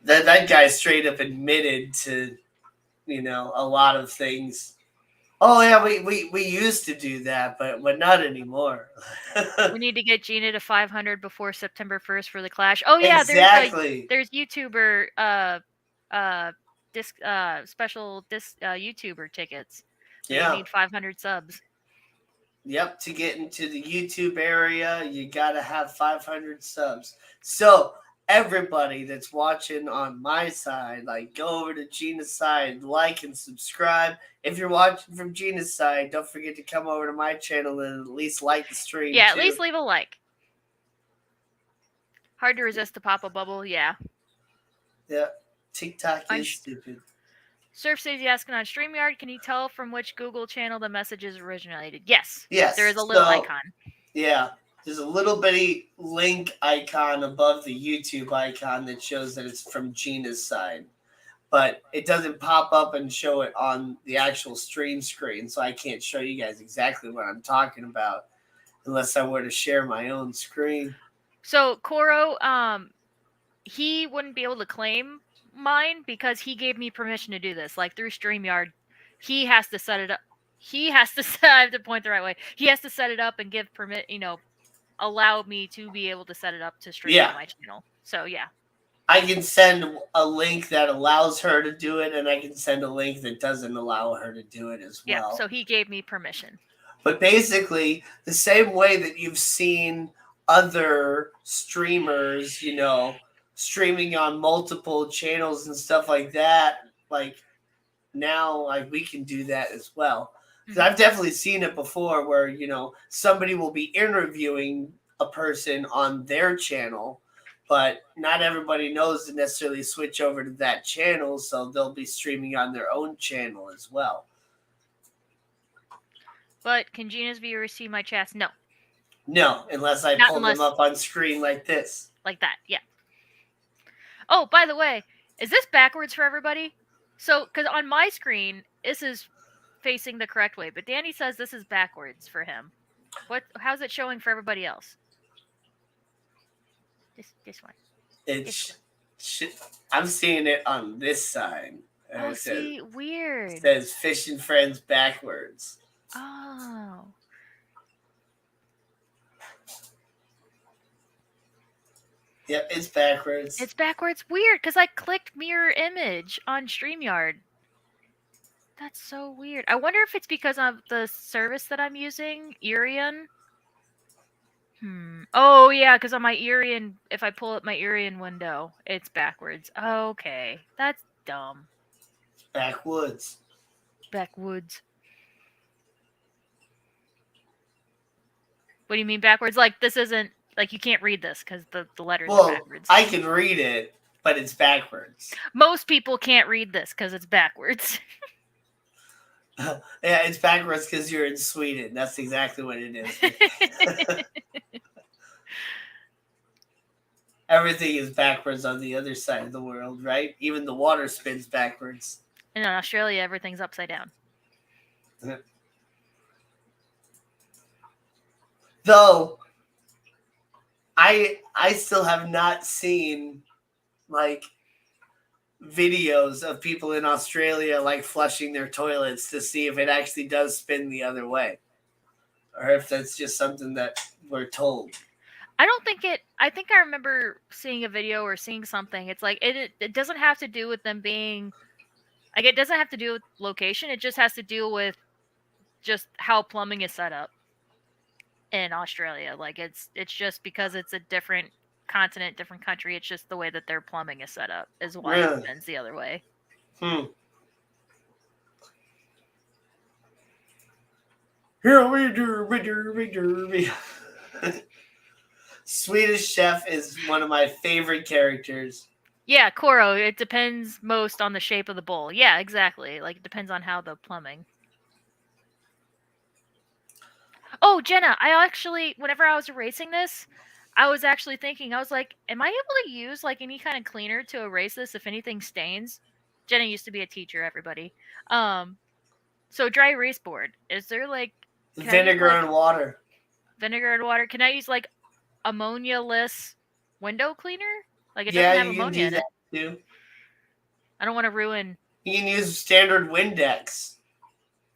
That guy straight up admitted to, a lot of things. Oh yeah, we used to do that, but not anymore. We need to get Gina to 500 before September 1st for the Clash. Oh yeah, exactly. There's YouTuber special YouTuber tickets. So you need 500 subs. Yep, to get into the YouTube area, you gotta have 500 subs. So everybody that's watching on my side, like, go over to Gina's side, like and subscribe. If you're watching from Gina's side, don't forget to come over to my channel and at least like the stream. Yeah, too. at least leave a like. Hard to resist the pop-up bubble, yeah. Yeah, TikTok is stupid. Surf says he's asking on StreamYard, can you tell from which Google channel the messages originated? Yes. Yes. There is a little icon. Yeah. There's a little bitty link icon above the YouTube icon that shows that it's from Gina's side. But it doesn't pop up and show it on the actual stream screen, so I can't show you guys exactly what I'm talking about. unless I were to share my own screen. So Koro, he wouldn't be able to claim mine because he gave me permission to do this. Like through StreamYard, he has to set it up. He has to set. I have to point the right way. He has to set it up and give permit. Allow me to be able to set it up to stream on my channel. So yeah. I can send a link that allows her to do it, and I can send a link that doesn't allow her to do it as well. Yeah, so he gave me permission. But basically, the same way that you've seen other streamers, streaming on multiple channels and stuff like that, like now, like we can do that as well. Because I've definitely seen it before where, somebody will be interviewing a person on their channel, but not everybody knows to necessarily switch over to that channel, so they'll be streaming on their own channel as well. But can Gina's viewers see my chats? No. No, unless I pull them up on screen like this. Like that, yeah. Oh, by the way, is this backwards for everybody? So, because on my screen, this is facing the correct way, but Danny says this is backwards for him. How's it showing for everybody else? This one. I'm seeing it on this side. Oh, see, weird. It says Fish and Friends backwards. Oh. Yep, it's backwards. It's backwards. Weird, because I clicked mirror image on StreamYard. That's so weird. I wonder if it's because of the service that I'm using, Irian. Oh, yeah, because on my Irian, if I pull up my Irian window, it's backwards. Okay, that's dumb. Backwoods. Backwoods. What do you mean backwards? Like, this isn't... Like, you can't read this because the letters are backwards. I can read it, but it's backwards. Most people can't read this because it's backwards. Yeah, it's backwards because you're in Sweden. That's exactly what it is. Everything is backwards on the other side of the world, right? Even the water spins backwards. And in Australia, everything's upside down. Though... I still have not seen like videos of people in Australia like flushing their toilets to see if it actually does spin the other way, or if that's just something that we're told. I don't think it. I think I remember seeing a video or seeing something. It's like it doesn't have to do with them being like it doesn't have to do with location. It just has to do with just how plumbing is set up in Australia. Like it's just because it's a different continent, different country. It's just the way that their plumbing is set up is why it spins the other way. Swedish Chef is one of my favorite characters. Yeah, Koro. It depends most on the shape of the bowl. Yeah, exactly. Like it depends on how the plumbing. Oh, Jenna, I actually, whenever I was erasing this, I was actually thinking, I was like, am I able to use like any kind of cleaner to erase this if anything stains? Jenna used to be a teacher, everybody. So dry erase board. Is there like vinegar and water? Vinegar and water. Can I use like ammonia-less window cleaner? Like it doesn't have ammonia in it. Too. I don't want to ruin. You can use standard Windex.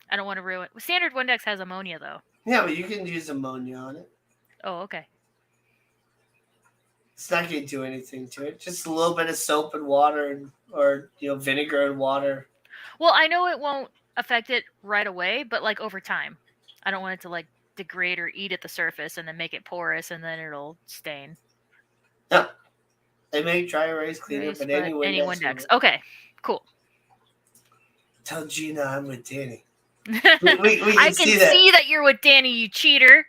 I don't want to ruin. Standard Windex has ammonia though. Yeah, but you can use ammonia on it. Oh, okay. It's not going to do anything to it. Just a little bit of soap and water, or vinegar and water. Well, I know it won't affect it right away, but like over time. I don't want it to like degrade or eat at the surface and then make it porous and then it'll stain. No. They make dry erase cleaner, but any Windex. Okay, cool. Tell Gina I'm with Danny. We I can see that you're with Danny, you cheater.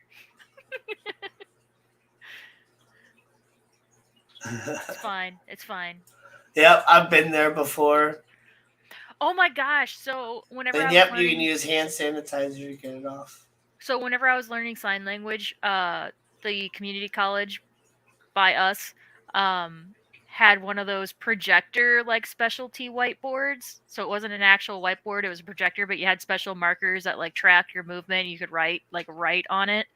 It's fine. It's fine. Yep, I've been there before. Oh my gosh! So whenever you can use hand sanitizer to get it off. So whenever I was learning sign language, the community college by us had one of those projector like specialty whiteboards. So it wasn't an actual whiteboard; it was a projector, but you had special markers that like track your movement. You could write on it.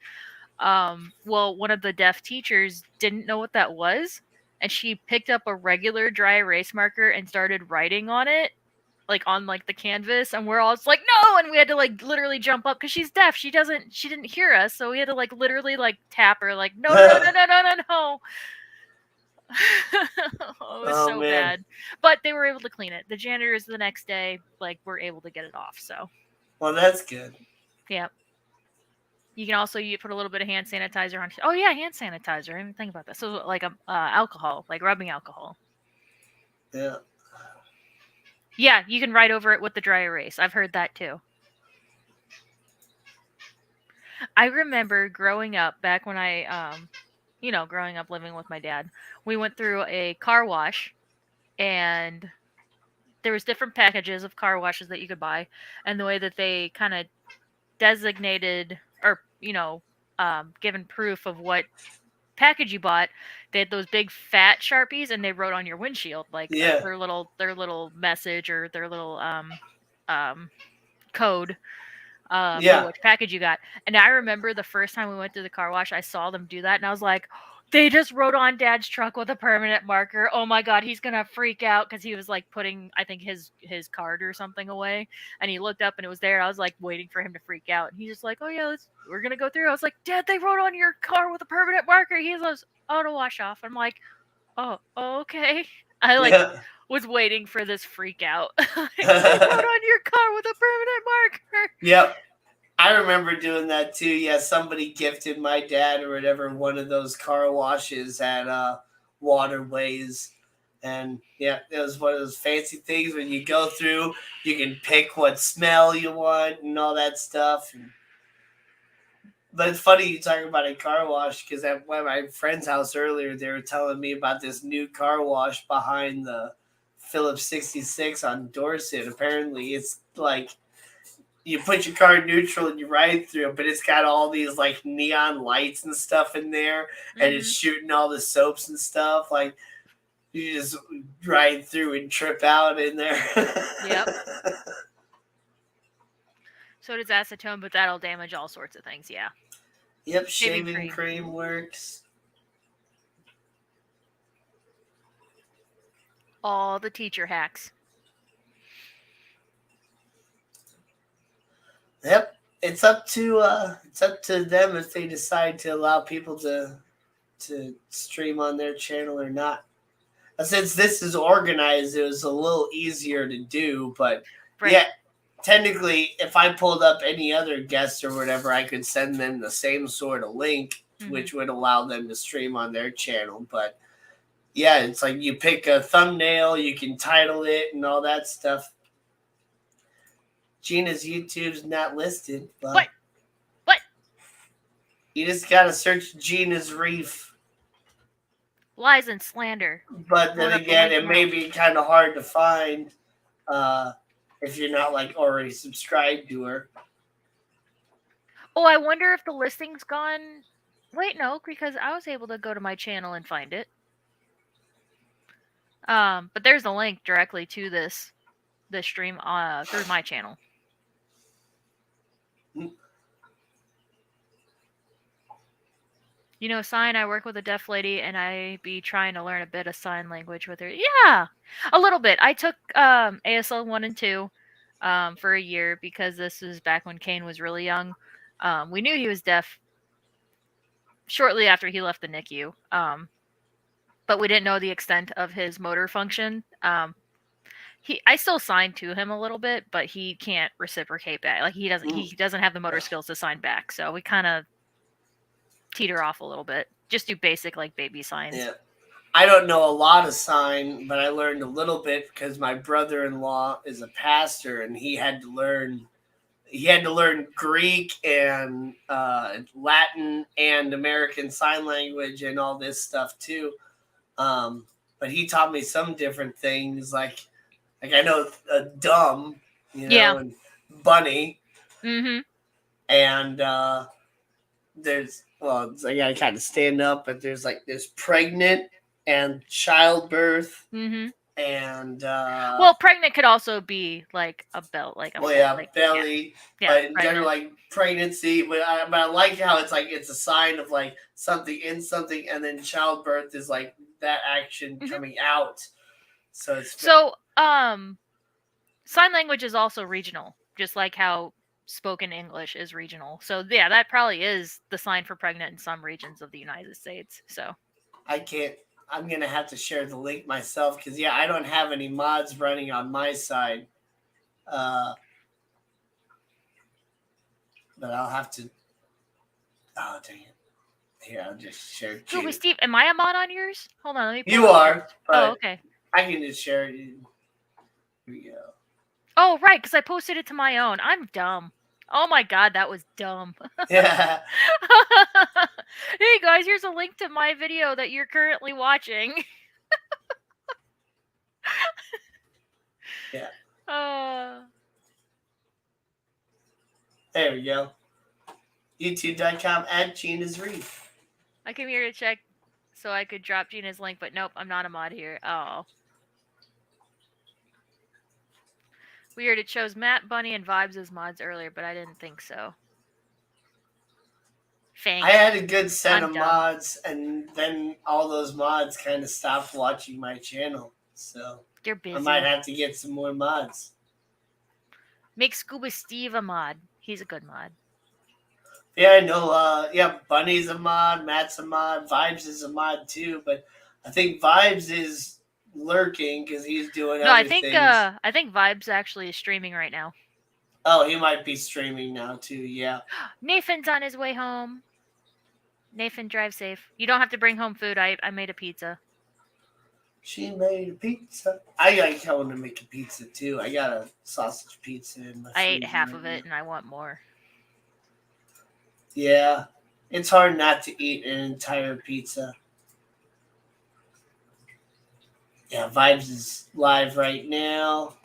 Well, one of the deaf teachers didn't know what that was, and she picked up a regular dry erase marker and started writing on it, like on like the canvas, and we're all just like, no, and we had to like literally jump up because she's deaf. She didn't hear us, so we had to like literally like tap her, like, no, no, no, no, no, no, no. Oh, it was so bad. But they were able to clean it. The janitors the next day, like, were able to get it off. So, well, that's good. yeah. You can also put a little bit of hand sanitizer on. Oh yeah, hand sanitizer. I didn't even think about that. So like alcohol, like rubbing alcohol. Yeah. Yeah, you can write over it with the dry erase. I've heard that too. I remember growing up back when I growing up living with my dad. We went through a car wash, and there was different packages of car washes that you could buy, and the way that they kind of designated or given proof of what package you bought, they had those big fat Sharpies, and they wrote on your windshield like their little message or their little code for which package you got. And I remember the first time we went to the car wash, I saw them do that, and I was like, they just wrote on Dad's truck with a permanent marker. Oh my god, he's gonna freak out, because he was like putting, I think, his card or something away, and he looked up and it was there. I was like waiting for him to freak out, and he's just like, oh yeah, we're gonna go through. I was like, Dad, they wrote on your car with a permanent marker. He goes, auto wash off. I'm like, oh, okay. I was waiting for this freak out. They wrote on your car with a permanent marker. Yep. I remember doing that too. Yeah, somebody gifted my dad or whatever one of those car washes at Waterways. And yeah, it was one of those fancy things when you go through, you can pick what smell you want and all that stuff. But it's funny you talk about a car wash, because at my friend's house earlier, they were telling me about this new car wash behind the Phillips 66 on Dorset. Apparently, it's like you put your car in neutral and you ride through it, but it's got all these like neon lights and stuff in there, and it's shooting all the soaps and stuff. Like, you just ride through and trip out in there. Yep. So does acetone, but that'll damage all sorts of things. Yeah. Yep, shaving cream works. All the teacher hacks. Yep, it's up to them if they decide to allow people to stream on their channel or not. Since this is organized, it was a little easier to do, but yeah, technically, if I pulled up any other guests or whatever, I could send them the same sort of link, which would allow them to stream on their channel. But yeah, it's like you pick a thumbnail, you can title it and all that stuff. Gina's YouTube's not listed, but what? You just gotta search Gina's Reef. Lies and slander. But then again, it may be kind of hard to find if you're not like already subscribed to her. Oh, I wonder if the listing's gone. Wait, no, because I was able to go to my channel and find it. But there's a link directly to this stream through my channel. You know, sign, I work with a deaf lady, and I be trying to learn a bit of sign language with her. Yeah, a little bit. I took ASL 1 and 2 for a year, because this was back when Kane was really young. We knew he was deaf shortly after he left the NICU, but we didn't know the extent of his motor function. I still sign to him a little bit, but he can't reciprocate back. Like, he doesn't have the motor skills to sign back. So we kind of teeter off a little bit. Just do basic like baby signs. Yeah. I don't know a lot of sign, but I learned a little bit because my brother-in-law is a pastor, and he had to learn Greek and Latin and American Sign Language and all this stuff too. But he taught me some different things, like I know dumb, and bunny. Mm-hmm. And there's, I gotta kind of stand up, but there's pregnant and childbirth. Mm-hmm. and well, pregnant could also be like a belt, like a belly. But in general, like pregnancy, but I like how it's like it's a sign of like something in something, and then childbirth is like that action coming out. So it's sign language is also regional, just like how spoken English is regional. So yeah, that probably is the sign for pregnant in some regions of the United States. So I can't. I'm gonna have to share the link myself because I don't have any mods running on my side. But I'll have to. Oh dang it! Here, I'll just share. Wait, Steve, am I a mod on yours? Hold on, let me. You are. But okay. I can just share it. Here we go. Oh right, because I posted it to my own. I'm dumb. Oh my god, that was dumb. Yeah. Hey guys, here's a link to my video that you're currently watching. Yeah. There we go. YouTube.com at Gina's Reef. I came here to check so I could drop Gina's link, but nope, I'm not a mod here. Oh. Weird, it shows Matt, Bunny, and Vibes as mods earlier, but I didn't think so. Thanks. I had a good set of mods, and then all those mods kind of stopped watching my channel. So you're busy. I might have to get some more mods. Make Scuba Steve a mod. He's a good mod. Yeah, I know. Bunny's a mod, Matt's a mod, Vibes is a mod too, but I think Vibes is lurking because he's doing other things. I think Vibes actually is streaming right now. Oh, he might be streaming now too, yeah. Nathan's on his way home. Nathan, drive safe. You don't have to bring home food. I made a pizza. She made a pizza. I like going to make a pizza too. I got a sausage pizza in my I ate half of it and I want more. Yeah. It's hard not to eat an entire pizza. Yeah, Vibes is live right now.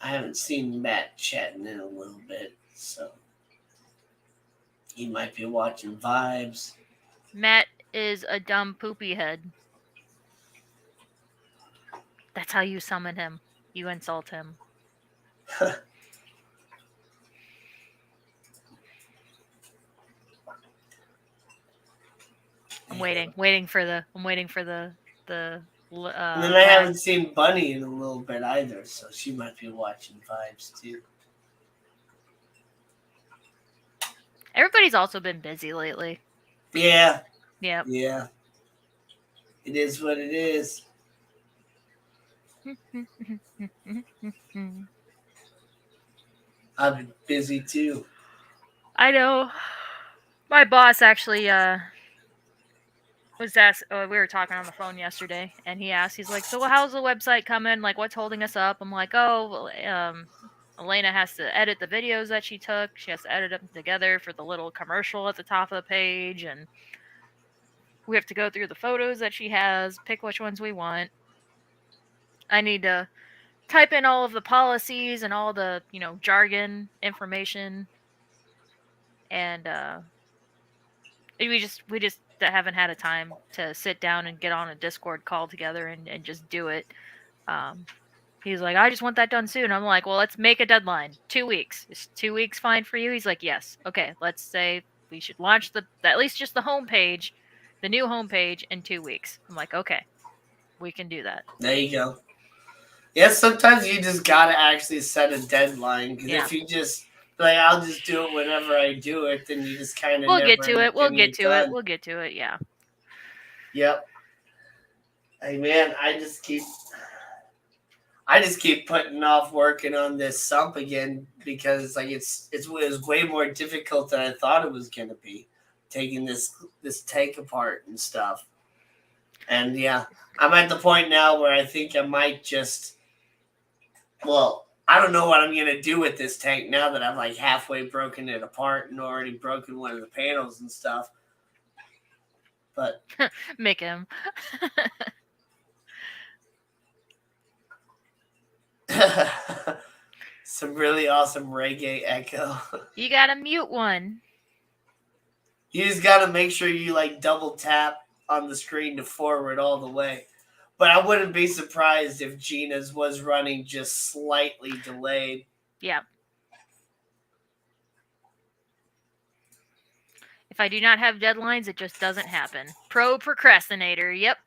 I haven't seen Matt chatting in a little bit, so he might be watching Vibes. Matt is a dumb poopy head. That's how you summon him. You insult him. I'm waiting for the. and then I haven't seen Bunny in a little bit either, so she might be watching Vibes too. Everybody's also been busy lately. Yeah. Yep. Yeah. It is what it is. I've been busy too. I know. My boss actually was asked. We were talking on the phone yesterday, and he's like, "So how's the website coming? Like, what's holding us up?" I'm like, "Oh, Elena has to edit the videos that she took. She has to edit them together for the little commercial at the top of the page, and we have to go through the photos that she has, pick which ones we want. I need to type in all of the policies and all the, jargon information. And we just haven't had a time to sit down and get on a Discord call together and just do it. He's like, I just want that done soon. I'm like, well, let's make a deadline. 2 weeks. Is 2 weeks fine for you? He's like, yes. Okay, let's say we should launch at least just the homepage, the new homepage in 2 weeks. I'm like, okay, we can do that. There you go. Yeah, sometimes you just gotta actually set a deadline, because if you just I'll just do it whenever I do it, then you just kind of We'll get to it. We'll get to it. Yeah. Yep. Hey man, I just keep putting off working on this sump again because it was way more difficult than I thought it was gonna be, taking this tank apart and stuff. And yeah, I'm at the point now where I think I might just. Well, I don't know what I'm going to do with this tank now that I've halfway broken it apart and already broken one of the panels and stuff. But make him. Some really awesome reggae echo. You got to mute one. You just got to make sure you double tap on the screen to forward all the way. But I wouldn't be surprised if Gina's was running just slightly delayed. Yeah. If I do not have deadlines, it just doesn't happen. Pro procrastinator. Yep.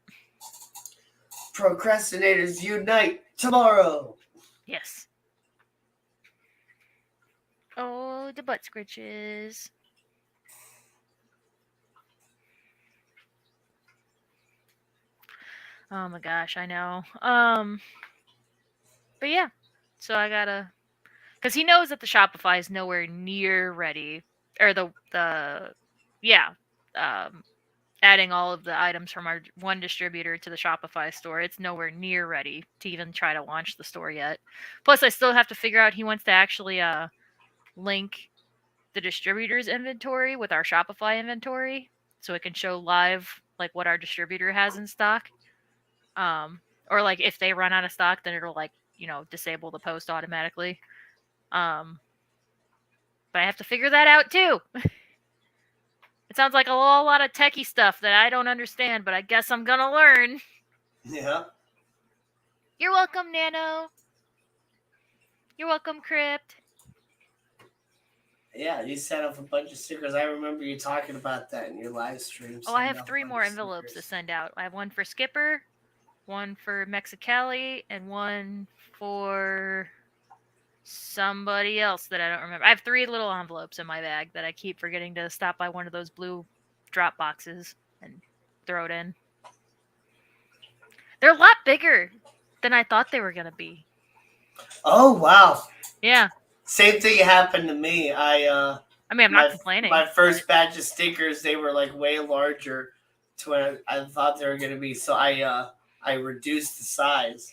Procrastinators unite tomorrow. Yes. Oh, the butt scritches. Oh my gosh, I know. But yeah. So I gotta, because he knows that the Shopify is nowhere near ready, or yeah, um, adding all of the items from our one distributor to the Shopify store. It's nowhere near ready to even try to launch the store yet. Plus, I still have to figure out he wants to actually link the distributor's inventory with our Shopify inventory, so it can show live like what our distributor has in stock. Or like if they run out of stock, then it'll like disable the post automatically. But I have to figure that out too. It sounds like a whole lot of techie stuff that I don't understand, but I guess I'm gonna learn. Yeah. You're welcome, Nano. You're welcome, Crypt. Yeah, you set up a bunch of stickers. I remember you talking about that in your live stream. Oh, I have 3 more envelopes to send out. I have one for Skipper, one for Mexicali, and one for somebody else that I don't remember. I have 3 little envelopes in my bag that I keep forgetting to stop by one of those blue drop boxes and throw it in. They're a lot bigger than I thought they were going to be. Oh, wow. Yeah. Same thing happened to me. I mean, I'm not complaining. My first batch of stickers, they were like way larger to what I thought they were going to be. So I reduced the size.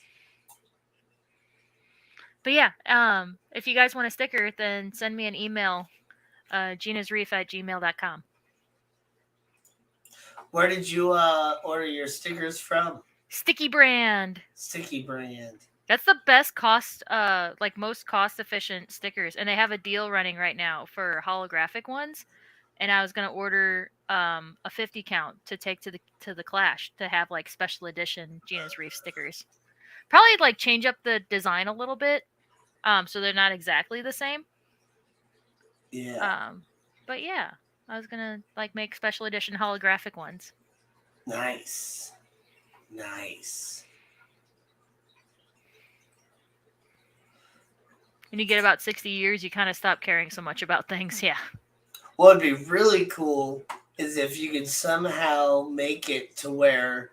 But yeah, if you guys want a sticker, then send me an email, ginasreef@gmail.com. Where did you order your stickers from? Sticky Brand. Sticky Brand. That's the best cost, most cost efficient stickers, and they have a deal running right now for holographic ones. And I was gonna order a 50 count to take to the Clash to have like special edition Gina's Reef stickers. Probably like change up the design a little bit, so they're not exactly the same. Yeah. But yeah, I was gonna like make special edition holographic ones. Nice. Nice. When you get about 60 years, you kind of stop caring so much about things. Yeah. What would be really cool is if you could somehow make it to where,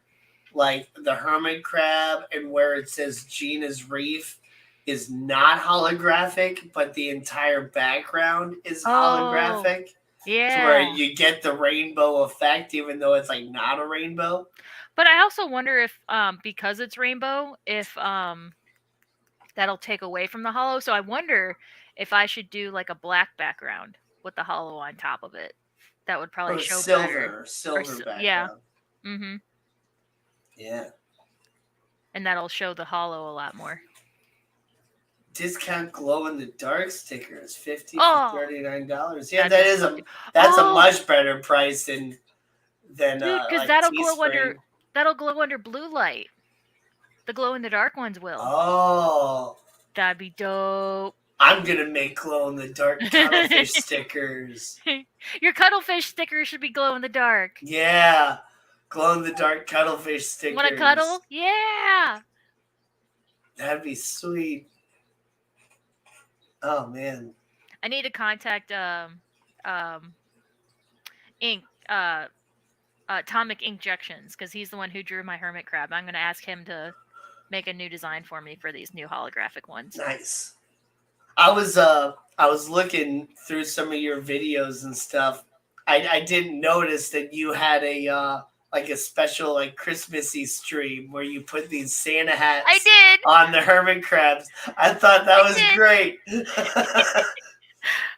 like, the hermit crab and where it says Gina's Reef is not holographic, but the entire background is holographic. Yeah. To where you get the rainbow effect, even though it's like not a rainbow. But I also wonder if, because it's rainbow, if that'll take away from the hollow. So I wonder if I should do like a black background with the hollow on top of it. That would probably show better. Silver background. Yeah. Mm-hmm. Yeah. And that'll show the hollow a lot more. Discount glow in the dark stickers, $50 for $39. Yeah, that's a much better price than because like that'll glow under blue light. The glow in the dark ones will. Oh, that'd be dope. I'm gonna make glow in the dark cuttlefish stickers. Your cuttlefish stickers should be glow in the dark. Yeah, glow in the dark cuttlefish stickers. Want to cuddle? Yeah. That'd be sweet. Oh man. I need to contact Ink Atomic Inkjections, because he's the one who drew my hermit crab. I'm going to ask him to make a new design for me for these new holographic ones. Nice. I was looking through some of your videos and stuff. I didn't notice that you had a like a special like Christmassy stream where you put these Santa hats on the hermit crabs. I thought that was great.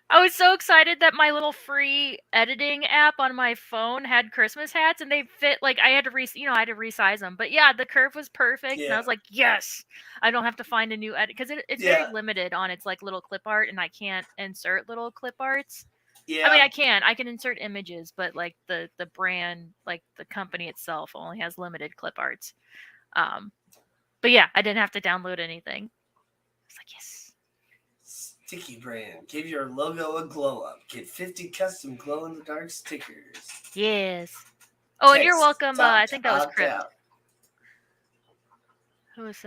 I was so excited that my little free editing app on my phone had Christmas hats, and they fit like I had to resize them. But yeah, the curve was perfect, and I was like, yes, I don't have to find a new edit because it's very limited on its like little clip art, and I can't insert little clip arts. Yeah. I mean, I can insert images, but like the brand, like the company itself, only has limited clip arts. But yeah, I didn't have to download anything. It's like yes. Sticky brand. Give your logo a glow up. Get 50 custom glow in the dark stickers. Yes. Oh, and you're Text welcome. I to think that was opt Crypt. out. Who was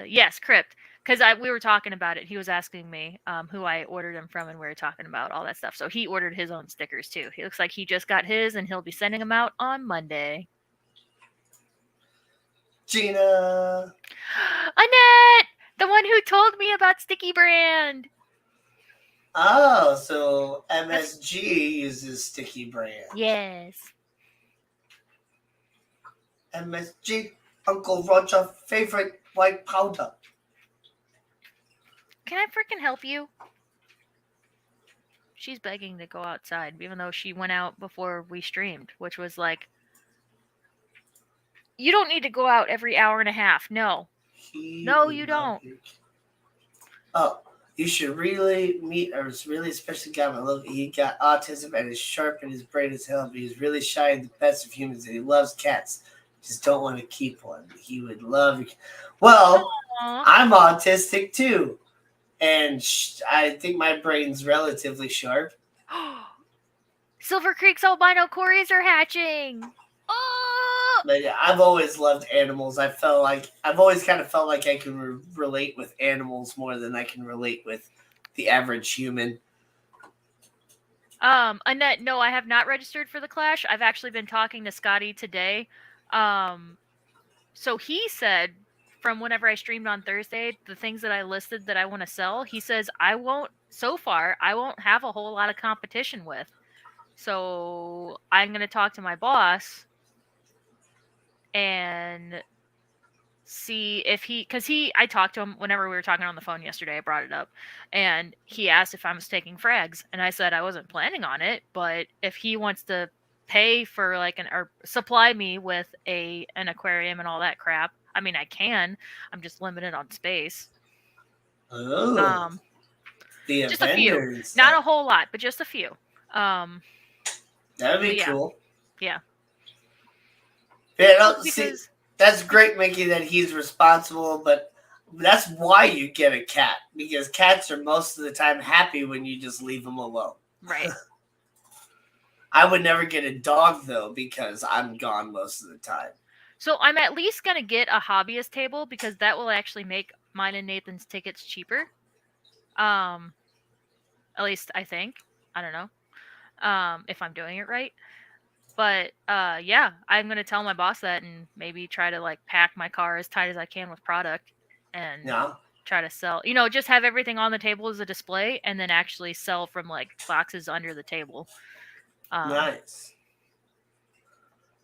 yes, Crypt. Because we were talking about it. He was asking me who I ordered them from, and we were talking about all that stuff. So he ordered his own stickers too. He looks like he just got his, and he'll be sending them out on Monday. Gina. Annette, the one who told me about Sticky Brand. Oh, so MSG uses sticky brand. Yes. MSG, Uncle Roger favorite white powder. Can I freaking help you? She's begging to go outside, even though she went out before we streamed, which was like, you don't need to go out every hour and a half. No. No, you don't. Oh, you should really meet a really special guy. Look, he got autism and is sharp in his brain as hell, but he's really shy and the best of humans, and he loves cats. Just don't want to keep one. He would love you. Well, Aww. I'm autistic too, and I think my brain's relatively sharp. Silver Creek's albino Corys are hatching. Oh! But yeah, I've always loved animals. I've always kind of felt like I can relate with animals more than I can relate with the average human. Annette, no, I have not registered for the Clash. I've actually been talking to Scotty today. So he said from whenever I streamed on Thursday, the things that I listed that I want to sell, he says I won't have a whole lot of competition with. So I'm going to talk to my boss and see if I talked to him whenever we were talking on the phone yesterday. I brought it up and he asked if I was taking frags, and I said I wasn't planning on it, but if he wants to pay for like or supply me with an aquarium and all that crap, I mean, I can. I'm just limited on space. Oh, the just a few, vendors. not a whole lot, but just a few. That'd be yeah. cool. Yeah. Yeah, no, Because see, that's great, Mickey, that he's responsible, but that's why you get a cat, because cats are most of the time happy when you just leave them alone. right. I would never get a dog, though, because I'm gone most of the time. So I'm at least going to get a hobbyist table, because that will actually make mine and Nathan's tickets cheaper. At least I think. I don't know if I'm doing it right. But yeah, I'm going to tell my boss that and maybe try to like pack my car as tight as I can with product and try to sell. Just have everything on the table as a display and then actually sell from like boxes under the table. Nice.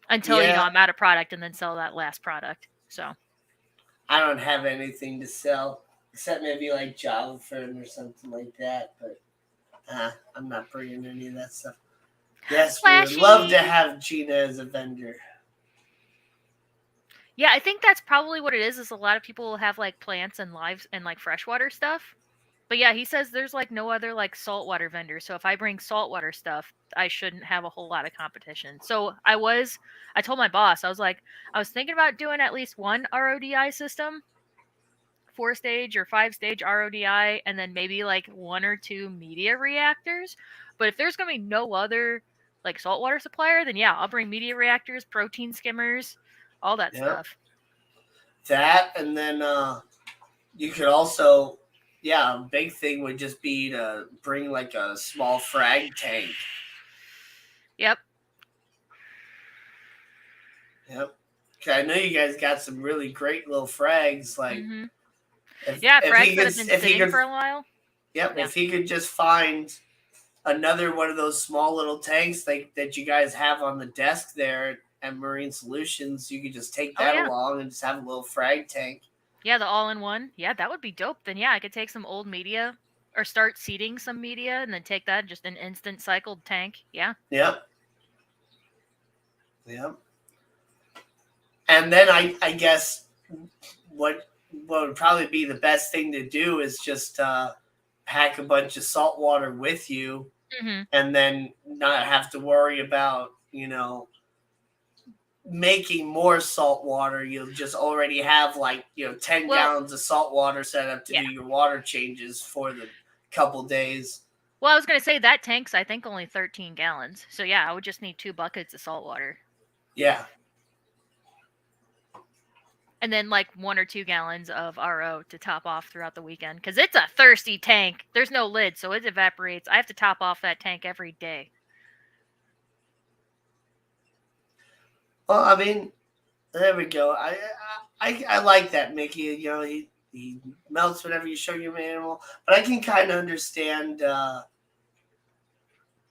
Until I'm out of product, and then sell that last product. So I don't have anything to sell except maybe like Java Fern or something like that, but I'm not bringing any of that stuff. Yes, Flashy. we would love to have Gina as a vendor. Yeah, I think that's probably what it is a lot of people have like plants and lives and like freshwater stuff. But yeah, he says there's like no other like saltwater vendor. So if I bring saltwater stuff, I shouldn't have a whole lot of competition. So I told my boss, I was thinking about doing at least one RODI system, 4-stage or 5-stage RODI, and then maybe like 1 or 2 media reactors. But if there's going to be no other like saltwater supplier, then yeah, I'll bring media reactors, protein skimmers, all that stuff. That, and then you could also, a big thing would just be to bring like a small frag tank. Yep. I know you guys got some really great little frags. Like, frags that have been sitting for a while. Yep. Yeah. If he could just find another one of those small little tanks that you guys have on the desk there at Marine Solutions, you could just take that along and just have a little frag tank. Yeah, the all-in-one. Yeah, that would be dope. Then yeah, I could take some old media or start seeding some media and then take that, just an instant cycled tank. Yeah. Yep. And then I guess what would probably be the best thing to do is just pack a bunch of salt water with you Mm-hmm. and then not have to worry about, making more salt water. You'll just already have like, 10 Well, gallons of salt water set up to yeah. do your water changes for the couple days. Well, I was gonna say that tank's I think only 13 gallons. So yeah, I would just need 2 buckets of salt water. Yeah. And then like 1 or 2 gallons of RO to top off throughout the weekend. Because it's a thirsty tank. There's no lid, so it evaporates. I have to top off that tank every day. Well, I mean, there we go. I like that, Mickey. He melts whenever you show him an animal, but I can kind of understand.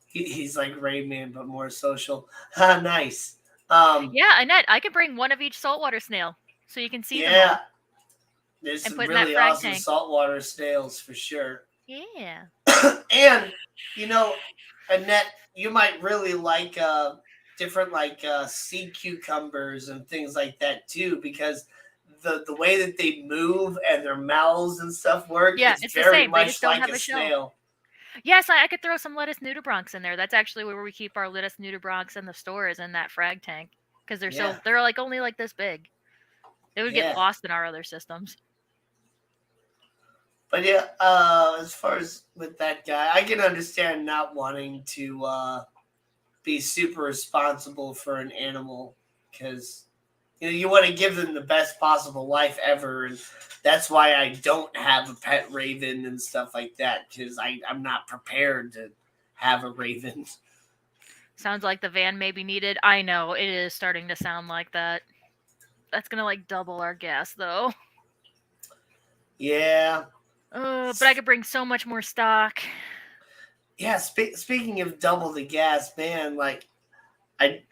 He's like Rayman, but more social. Nice. Yeah, Annette, I could bring one of each saltwater snail so you can see them Yeah, all there's and some put in that really frag awesome tank. saltwater snails for sure. Yeah. And you know, Annette, you might really like different like sea cucumbers and things like that too, because the way that they move and their mouths and stuff work, Yeah, it's it's the very same. They just much don't like have a a shell. snail. Yes, I could throw some lettuce nudibranchs in there. That's actually where we keep our lettuce nudibranchs in the store is in that frag tank because Yeah, they're like only like this big. They would get yeah. lost in our other systems. But yeah, as far as with that guy, I can understand not wanting to be super responsible for an animal because you want to give them the best possible life ever, and that's why I don't have a pet raven and stuff like that because I'm not prepared to have a raven. Sounds like the van may be needed. I know it is starting to sound like that. That's gonna like double our gas though. Yeah, But I could bring so much more stock. yeah. Speaking of double the gas, man, like I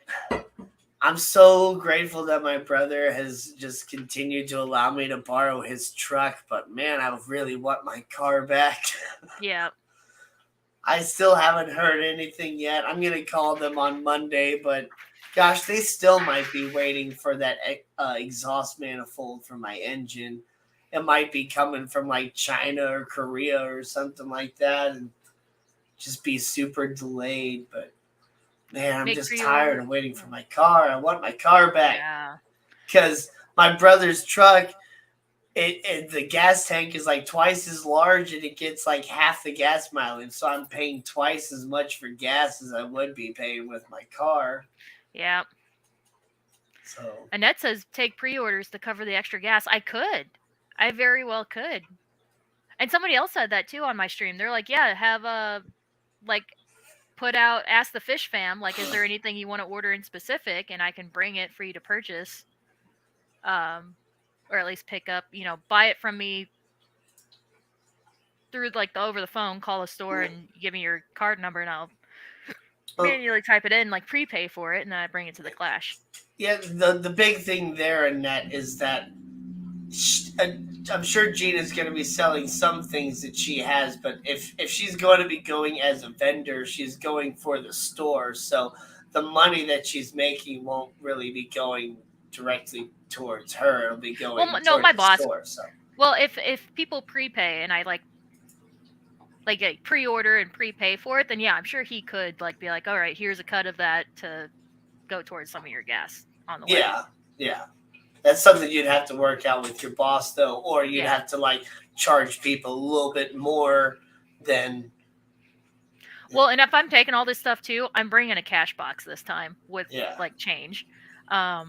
I'm so grateful that my brother has just continued to allow me to borrow his truck, but man, I really want my car back. Yeah. I still haven't heard anything yet. I'm going to call them on Monday, but gosh, they still might be waiting for that exhaust manifold for my engine. It might be coming from like China or Korea or something like that and just be super delayed, but man, I'm Make just tired pre-order. of waiting for my car. I want my car back Yeah. because my brother's truck, the gas tank is like twice as large and it gets like half the gas mileage. So I'm paying twice as much for gas as I would be paying with my car. Yeah. So Annette says take pre-orders to cover the extra gas. I could. I very well could. And somebody else said that too on my stream. They're like, yeah, have a like put out ask the fish fam like is there anything you want to order in specific and I can bring it for you to purchase or at least pick up, buy it from me through like the over the phone, call a store and give me your card number and I'll well, manually type it in, like prepay for it, and then I bring it to the clash. yeah, the big thing there in that is that I'm sure Gina's going to be selling some things that she has, but if she's going to be going as a vendor, she's going for the store. So the money that she's making won't really be going directly towards her. It'll be going Well, no, towards my the boss. store. So Well, if people prepay and I like a pre-order and prepay for it, then yeah, I'm sure he could like be like, all right, here's a cut of that to go towards some of your gas on the way. yeah. That's something you'd have to work out with your boss, though, or you'd have to like charge people a little bit more than. Well, and if I'm taking all this stuff too, I'm bringing a cash box this time with like change. Yeah,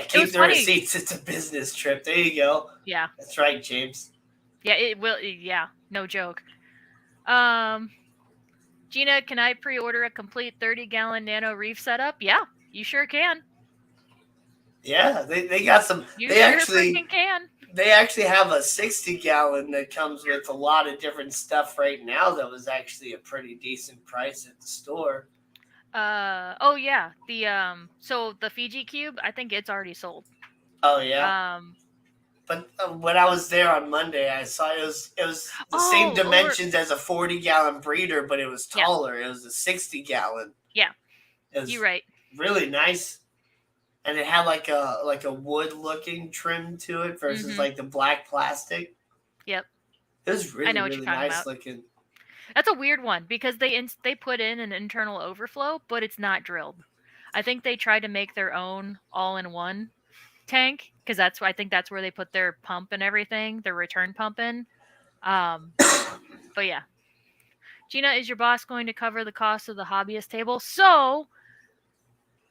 keep the funny. receipts. It's a business trip. There you go. Yeah, that's right, James. Yeah, it will. Yeah, no joke. Gina, can I pre-order a complete 30-gallon Nano Reef setup? Yeah, you sure can. Yeah, they got some. You they sure actually freaking can. They actually have a 60-gallon that comes with a lot of different stuff right now. That was actually a pretty decent price at the store. Oh yeah, so the Fiji cube, I think it's already sold. Oh yeah. But when I was there on Monday, I saw it was the same dimensions as a 40-gallon breeder, but it was taller. Yeah. It was a 60-gallon. Yeah, you're right. Really nice, and it had like a wood-looking trim to it versus like the black plastic. Yep. It was really nice looking. That's a weird one because they put in an internal overflow, but it's not drilled. I think they tried to make their own all-in-one tank because I think that's where they put their pump and everything, their return pump in. But yeah, Gina, is your boss going to cover the cost of the hobbyist table? So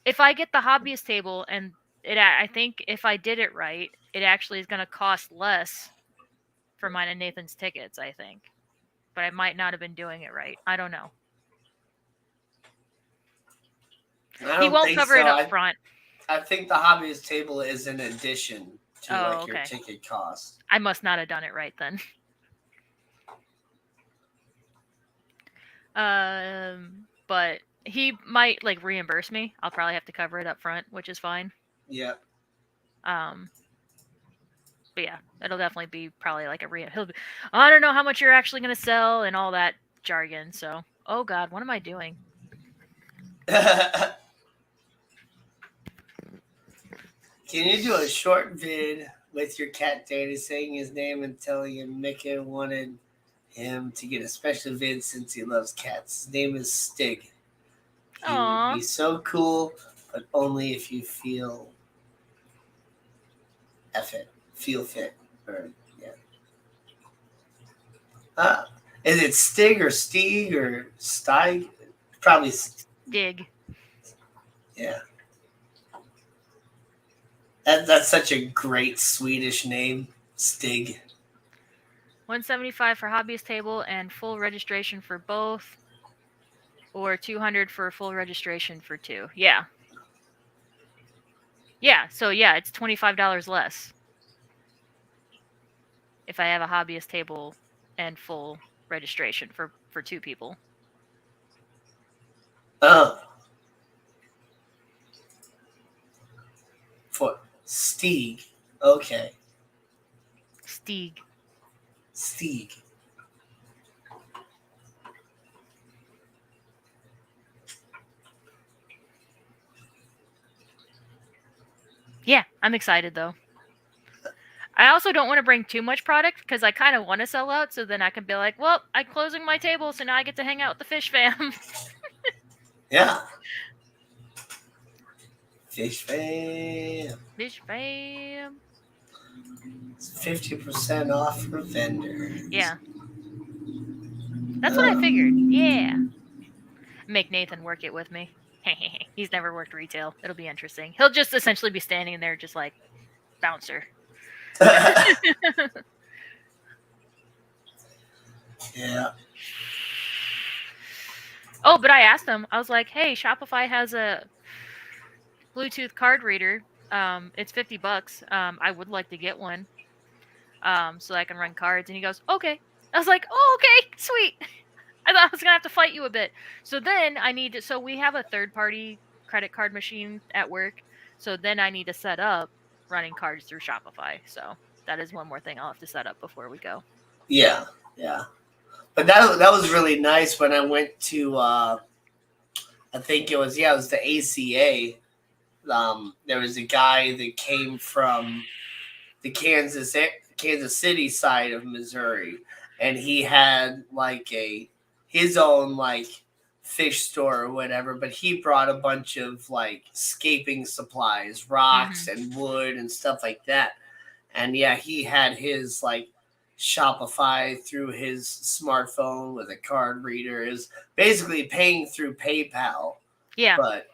if I get the hobbyist table and I think if I did it right, it actually is going to cost less for mine and Nathan's tickets. I think, but I might not have been doing it right. I don't know. I He don't won't think cover so. it up front. I think the hobbyist table is in addition to like your Okay. ticket cost. I must not have done it right then. But he might like reimburse me. I'll probably have to cover it up front, which is fine. Yeah. But yeah, it'll definitely be probably like he'll be, I don't know how much you're actually gonna sell and all that jargon. So, oh god, what am I doing? Can you do a short vid with your cat daddy saying his name and telling him Mika wanted him to get a special vid since he loves cats? His name is Stig. He would be so cool, but only if you feel fit. Or, yeah. Is it Stig or Stieg or Stig? Probably Stig. Yeah. That's such a great Swedish name, Stig. $175 for hobbyist table and full registration for both, or $200 for full registration for two. Yeah. Yeah. So yeah, it's $25 less if I have a hobbyist table and full registration for two people. Oh. For Stieg. Okay. Stieg. Yeah, I'm excited though. I also don't want to bring too much product because I kind of want to sell out, so then I can be like, well, I'm closing my table, so now I get to hang out with the fish fam. Yeah. Fish fam. Fish fam. It's 50% off for vendors. Yeah. That's what I figured. Yeah. Make Nathan work it with me. He's never worked retail. It'll be interesting. He'll just essentially be standing there just like, bouncer. Yeah. Oh, but I asked him. I was like, "Hey, Shopify has a Bluetooth card reader. It's $50. I would like to get one, so I can run cards." And he goes, "Okay." I was like, "Oh, okay, sweet." I thought I was gonna have to fight you a bit. So then I need to. So we have a third-party credit card machine at work. So then I need to set up running cards through Shopify. So that is one more thing I'll have to set up before we go. Yeah. But that was really nice when I went to. I think it was the ACA. There was a guy that came from the Kansas City side of Missouri, and he had like his own like fish store or whatever, but he brought a bunch of like scaping supplies, rocks and wood and stuff like that. And yeah, he had his like Shopify through his smartphone with a card reader. Is basically paying through PayPal. Yeah. But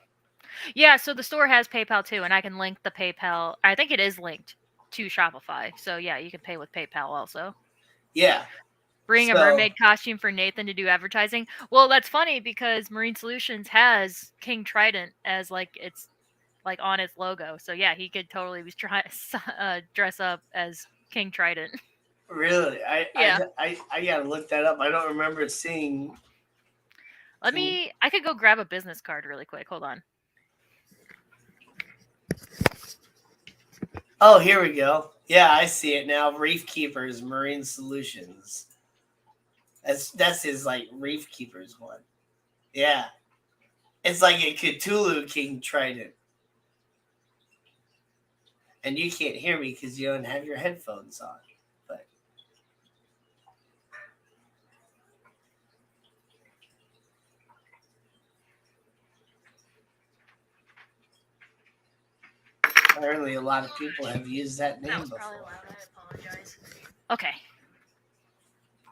yeah, so the store has PayPal too, and I can link the PayPal. I think it is linked to Shopify. So yeah, you can pay with PayPal also. Yeah. Bring a mermaid costume for Nathan to do advertising. Well, that's funny because Marine Solutions has King Trident as like it's like on its logo. So yeah, he could totally be dress up as King Trident. Really? I gotta look that up. I don't remember seeing. I could go grab a business card really quick. Hold on. Oh, here we go. Yeah, I see it now. Reef Keepers Marine Solutions. That's his like Reef Keepers one. Yeah. It's like a Cthulhu King Trident. And you can't hear me because you don't have your headphones on. But Apparently, a lot of people have used that That name was probably before. loud. I apologize. Okay.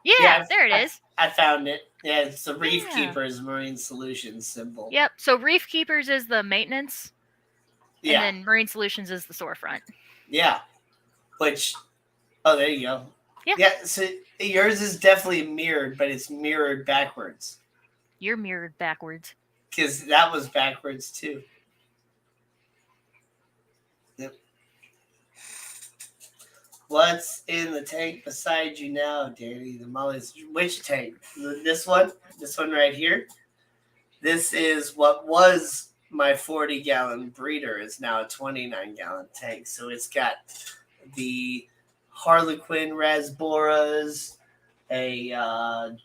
Yeah, there it is. I found it. Yeah, it's the Reef Yeah. Keepers Marine Solutions symbol. Yep. So Reef Keepers is the maintenance, and Yeah, then Marine Solutions is the storefront. yeah. Which, oh, there you go. Yeah. Yeah, so yours is definitely mirrored, but it's mirrored backwards. You're mirrored backwards. Because that was backwards too. Yep. What's in the tank beside you now, Danny? The Molly's. Which tank? This one? This one right here? This is what was my 40-gallon breeder. Is now a 29-gallon tank. So it's got the Harlequin Rasboras, an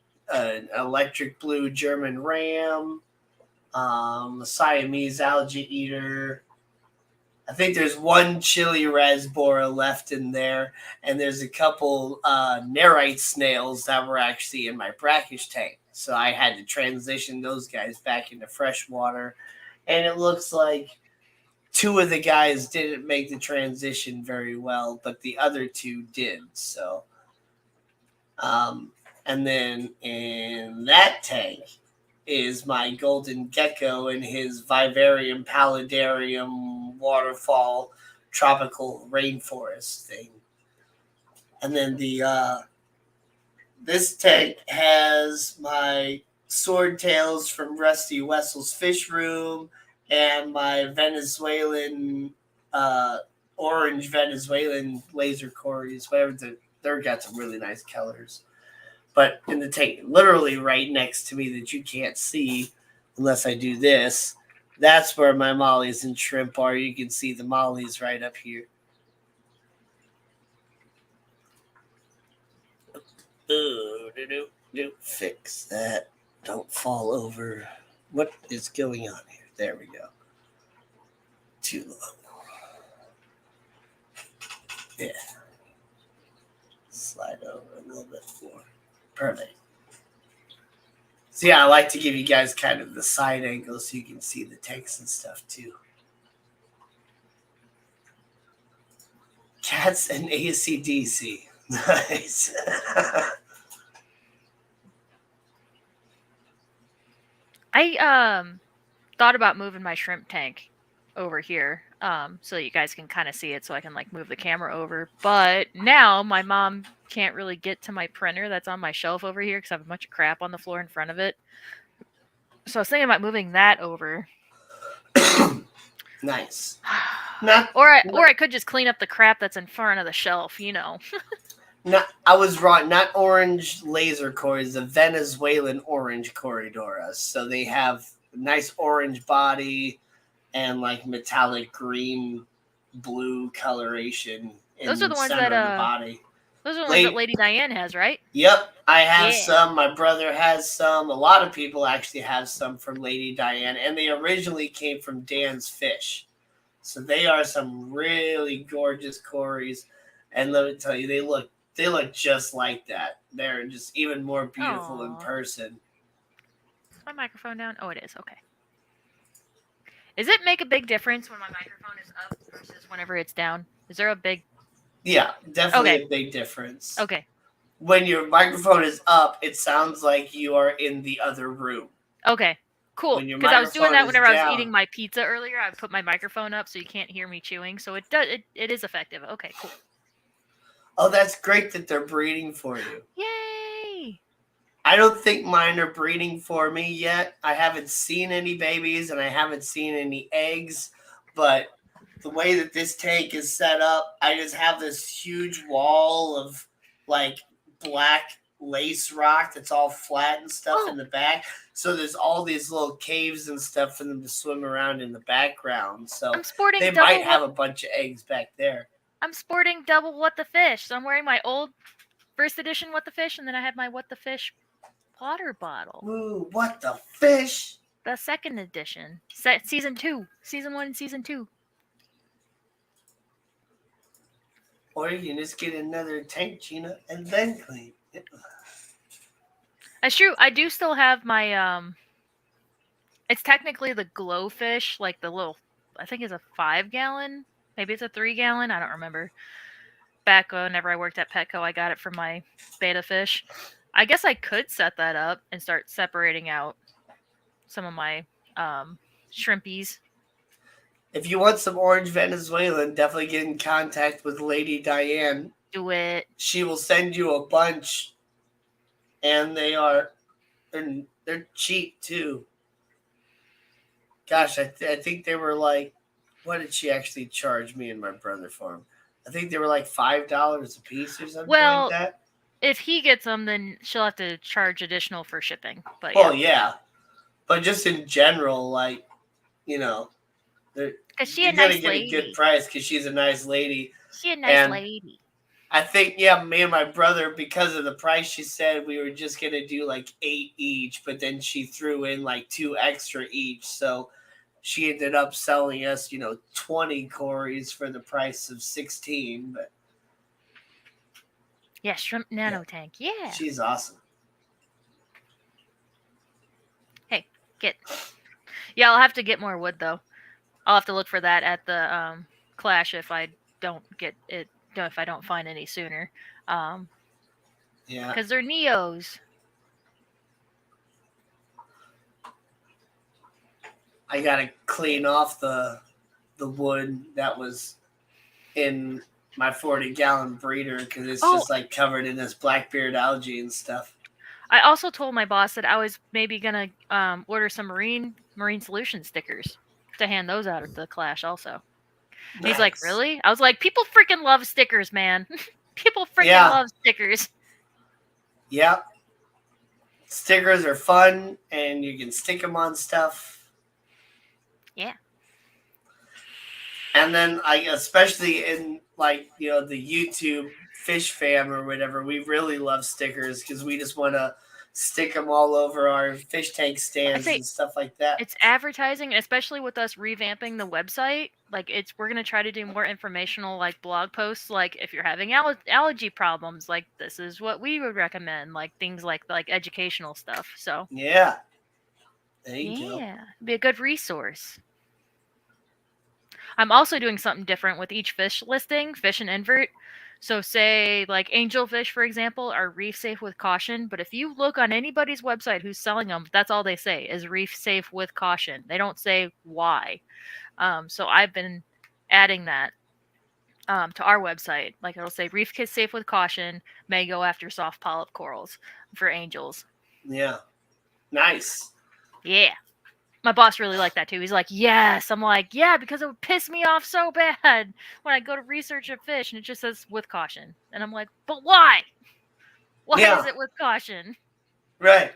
electric blue German Ram, a Siamese algae eater. I think there's one chili rasbora left in there, and there's a couple nerite snails that were actually in my brackish tank. So I had to transition those guys back into fresh water, and it looks like two of the guys didn't make the transition very well, but the other two did. So, and then in that tank is my golden gecko and his vivarium paludarium waterfall tropical rainforest thing. And then this tank has my swordtails from Rusty Wessel's fish room and my Venezuelan orange Venezuelan laser cories, whatever. They're got some really nice colors. But in the tank, literally right next to me that you can't see unless I do this, that's where my mollies and shrimp are. You can see the mollies right up here. Fix that. Don't fall over. What is going on here? There we go. Too low. Yeah. Slide over a little bit more. Perfect. So yeah, I like to give you guys kind of the side angle so you can see the tanks and stuff too. Cats and AC/DC. Nice. I thought about moving my shrimp tank over here so you guys can kind of see it, so I can like move the camera over. But now my mom can't really get to my printer that's on my shelf over here because I have a bunch of crap on the floor in front of it. So I was thinking about moving that over. Nice. Or I could just clean up the crap that's in front of the shelf, you know. I was wrong. Not orange laser corys, the Venezuelan orange corridoras. So they have a nice orange body and like metallic green, blue coloration in Those are the ones center that of the body. Those are the ones that Lady Diane has, right? Yep, I have some. My brother has some. A lot of people actually have some from Lady Diane, and they originally came from Dan's Fish. So they are some really gorgeous cories, and let me tell you, they look just like that. They're just even more beautiful in person. Is my microphone down? Oh, it is. Okay. Does it make a big difference when my microphone is up versus whenever it's down? Is there a big... Yeah, definitely a big difference. Okay. When your microphone is up, it sounds like you are in the other room. Okay, cool. Because I was doing that whenever I was eating my pizza earlier. I put my microphone up so you can't hear me chewing. So it is effective. Okay, cool. Oh, that's great that they're breeding for you. Yay! I don't think mine are breeding for me yet. I haven't seen any babies and I haven't seen any eggs, but the way that this tank is set up, I just have this huge wall of like black lace rock that's all flat and stuff in the back. So there's all these little caves and stuff for them to swim around in the background. So they might have a bunch of eggs back there. I'm sporting double What the Fish. So I'm wearing my old first edition What the Fish, and then I have my What the Fish water bottle. Ooh, What the Fish? The second edition. Season 2. Season 1 and Season 2. Or you can just get another tank, Gina, and then clean. That's true. I do still have my it's technically the glowfish, like the little, I think it's a 5-gallon Maybe it's a 3-gallon. I don't remember. Back whenever I worked at Petco, I got it from my beta fish. I guess I could set that up and start separating out some of my shrimpies. If you want some orange Venezuelan, definitely get in contact with Lady Diane. Do it. She will send you a bunch, and they're cheap too. Gosh, I think they were like, what did she actually charge me and my brother for them? I think they were like $5 a piece or something like that. If he gets them, then she'll have to charge additional for shipping. But yeah. But just in general, like, you know, because she's you're a nice gonna get lady. a good price because she's a nice lady. She's a nice lady. I think, yeah, me and my brother, because of the price she said, we were just going to do like 8 each, but then she threw in like 2 extra each. So she ended up selling us, 20 Corys for the price of 16. But yeah, shrimp nano tank. Yeah. She's awesome. Hey, yeah, I'll have to get more wood though. I'll have to look for that at the Clash if I don't get it. If I don't find any sooner. Yeah. Because they're Neos. I gotta clean off the wood that was in my 40-gallon breeder because it's just like covered in this blackbeard algae and stuff. I also told my boss that I was maybe gonna order some marine solution stickers to hand those out at the Clash also. Nice. He's like, really? I was like, people freaking love stickers, man. People freaking love stickers. Yep. Stickers are fun, and you can stick them on stuff. Yeah. And then, especially in, like, the YouTube fish fam or whatever, we really love stickers because we just want to stick them all over our fish tank stands and stuff like that. It's advertising, especially with us revamping the website. Like, we're going to try to do more informational, like, blog posts. Like, if you're having allergy problems, like, this is what we would recommend. Like, things like educational stuff. So yeah, there you go. Yeah, be a good resource. I'm also doing something different with each fish listing, fish and invert. So say like angelfish, for example, are reef safe with caution. But if you look on anybody's website who's selling them, that's all they say is reef safe with caution. They don't say why. So I've been adding that to our website. Like it'll say reef safe with caution, may go after soft polyp corals for angels. Yeah. Nice. Yeah. My boss really liked that too. He's like, yes. I'm like, yeah, because it would piss me off so bad when I go to research a fish and it just says with caution. And I'm like, but why? Why is it with caution? Right.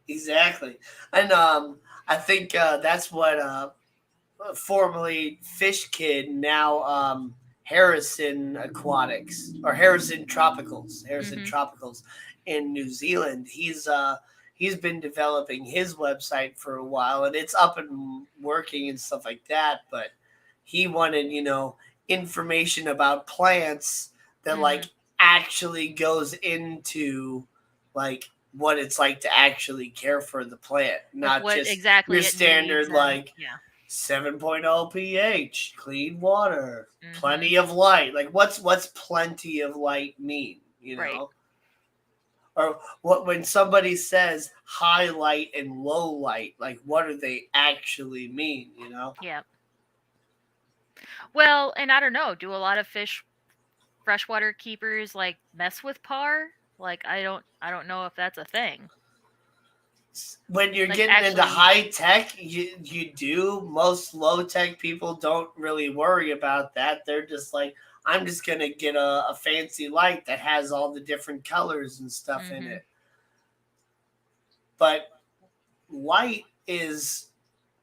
Exactly. And I think that's what formerly Fish Kid, now Harrison Aquatics or Harrison Tropicals. Tropicals in New Zealand. He's been developing his website for a while, and it's up and working and stuff like that. But he wanted, information about plants that like actually goes into like what it's like to actually care for the plant, not just your standard like 7.0 pH, clean water, plenty of light. Like what's plenty of light mean, Right. Or what when somebody says high light and low light, like what do they actually mean, Yeah. Well, and I don't know, do a lot of freshwater keepers like mess with PAR? Like I don't know if that's a thing. When you're getting into high tech, you do. Most low tech people don't really worry about that. They're just like, I'm just going to get a fancy light that has all the different colors and stuff in it. But light is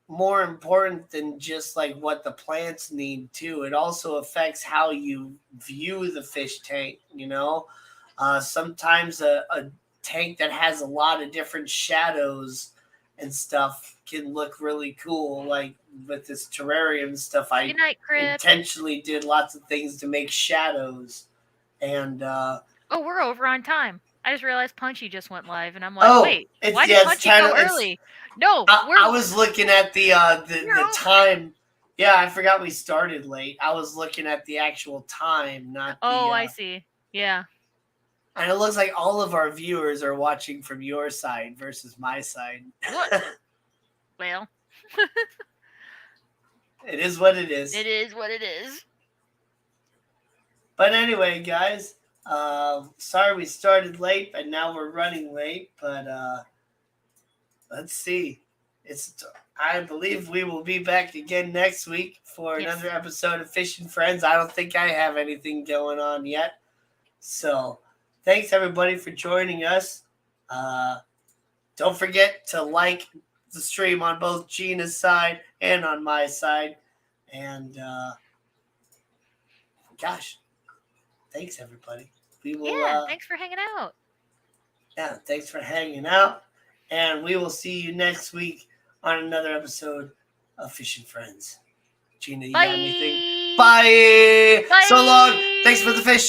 more important than just like what the plants need too. It also affects how you view the fish tank, Sometimes a tank that has a lot of different shadows and stuff can look really cool. Like with this terrarium stuff, I intentionally did lots of things to make shadows. And we're over on time. I just realized Punchy just went live, and I'm like, wait, why did Punchy go early? No, I was looking at the time Yeah, I forgot we started late. I was looking at the actual time, not the... Oh, I see. Yeah. And it looks like all of our viewers are watching from your side versus my side. What? Well. It is what it is. It is what it is. But anyway, guys, sorry we started late, but now we're running late. But let's see. I believe we will be back again next week for another episode of Fishing Friends. I don't think I have anything going on yet. So thanks, everybody, for joining us. Don't forget to like the stream on both Gina's side and on my side. And gosh, thanks, everybody. We will. Thanks for hanging out. Yeah, thanks for hanging out. And we will see you next week on another episode of Fishing Friends. Gina, you got anything? Bye. So long. Thanks for the fish.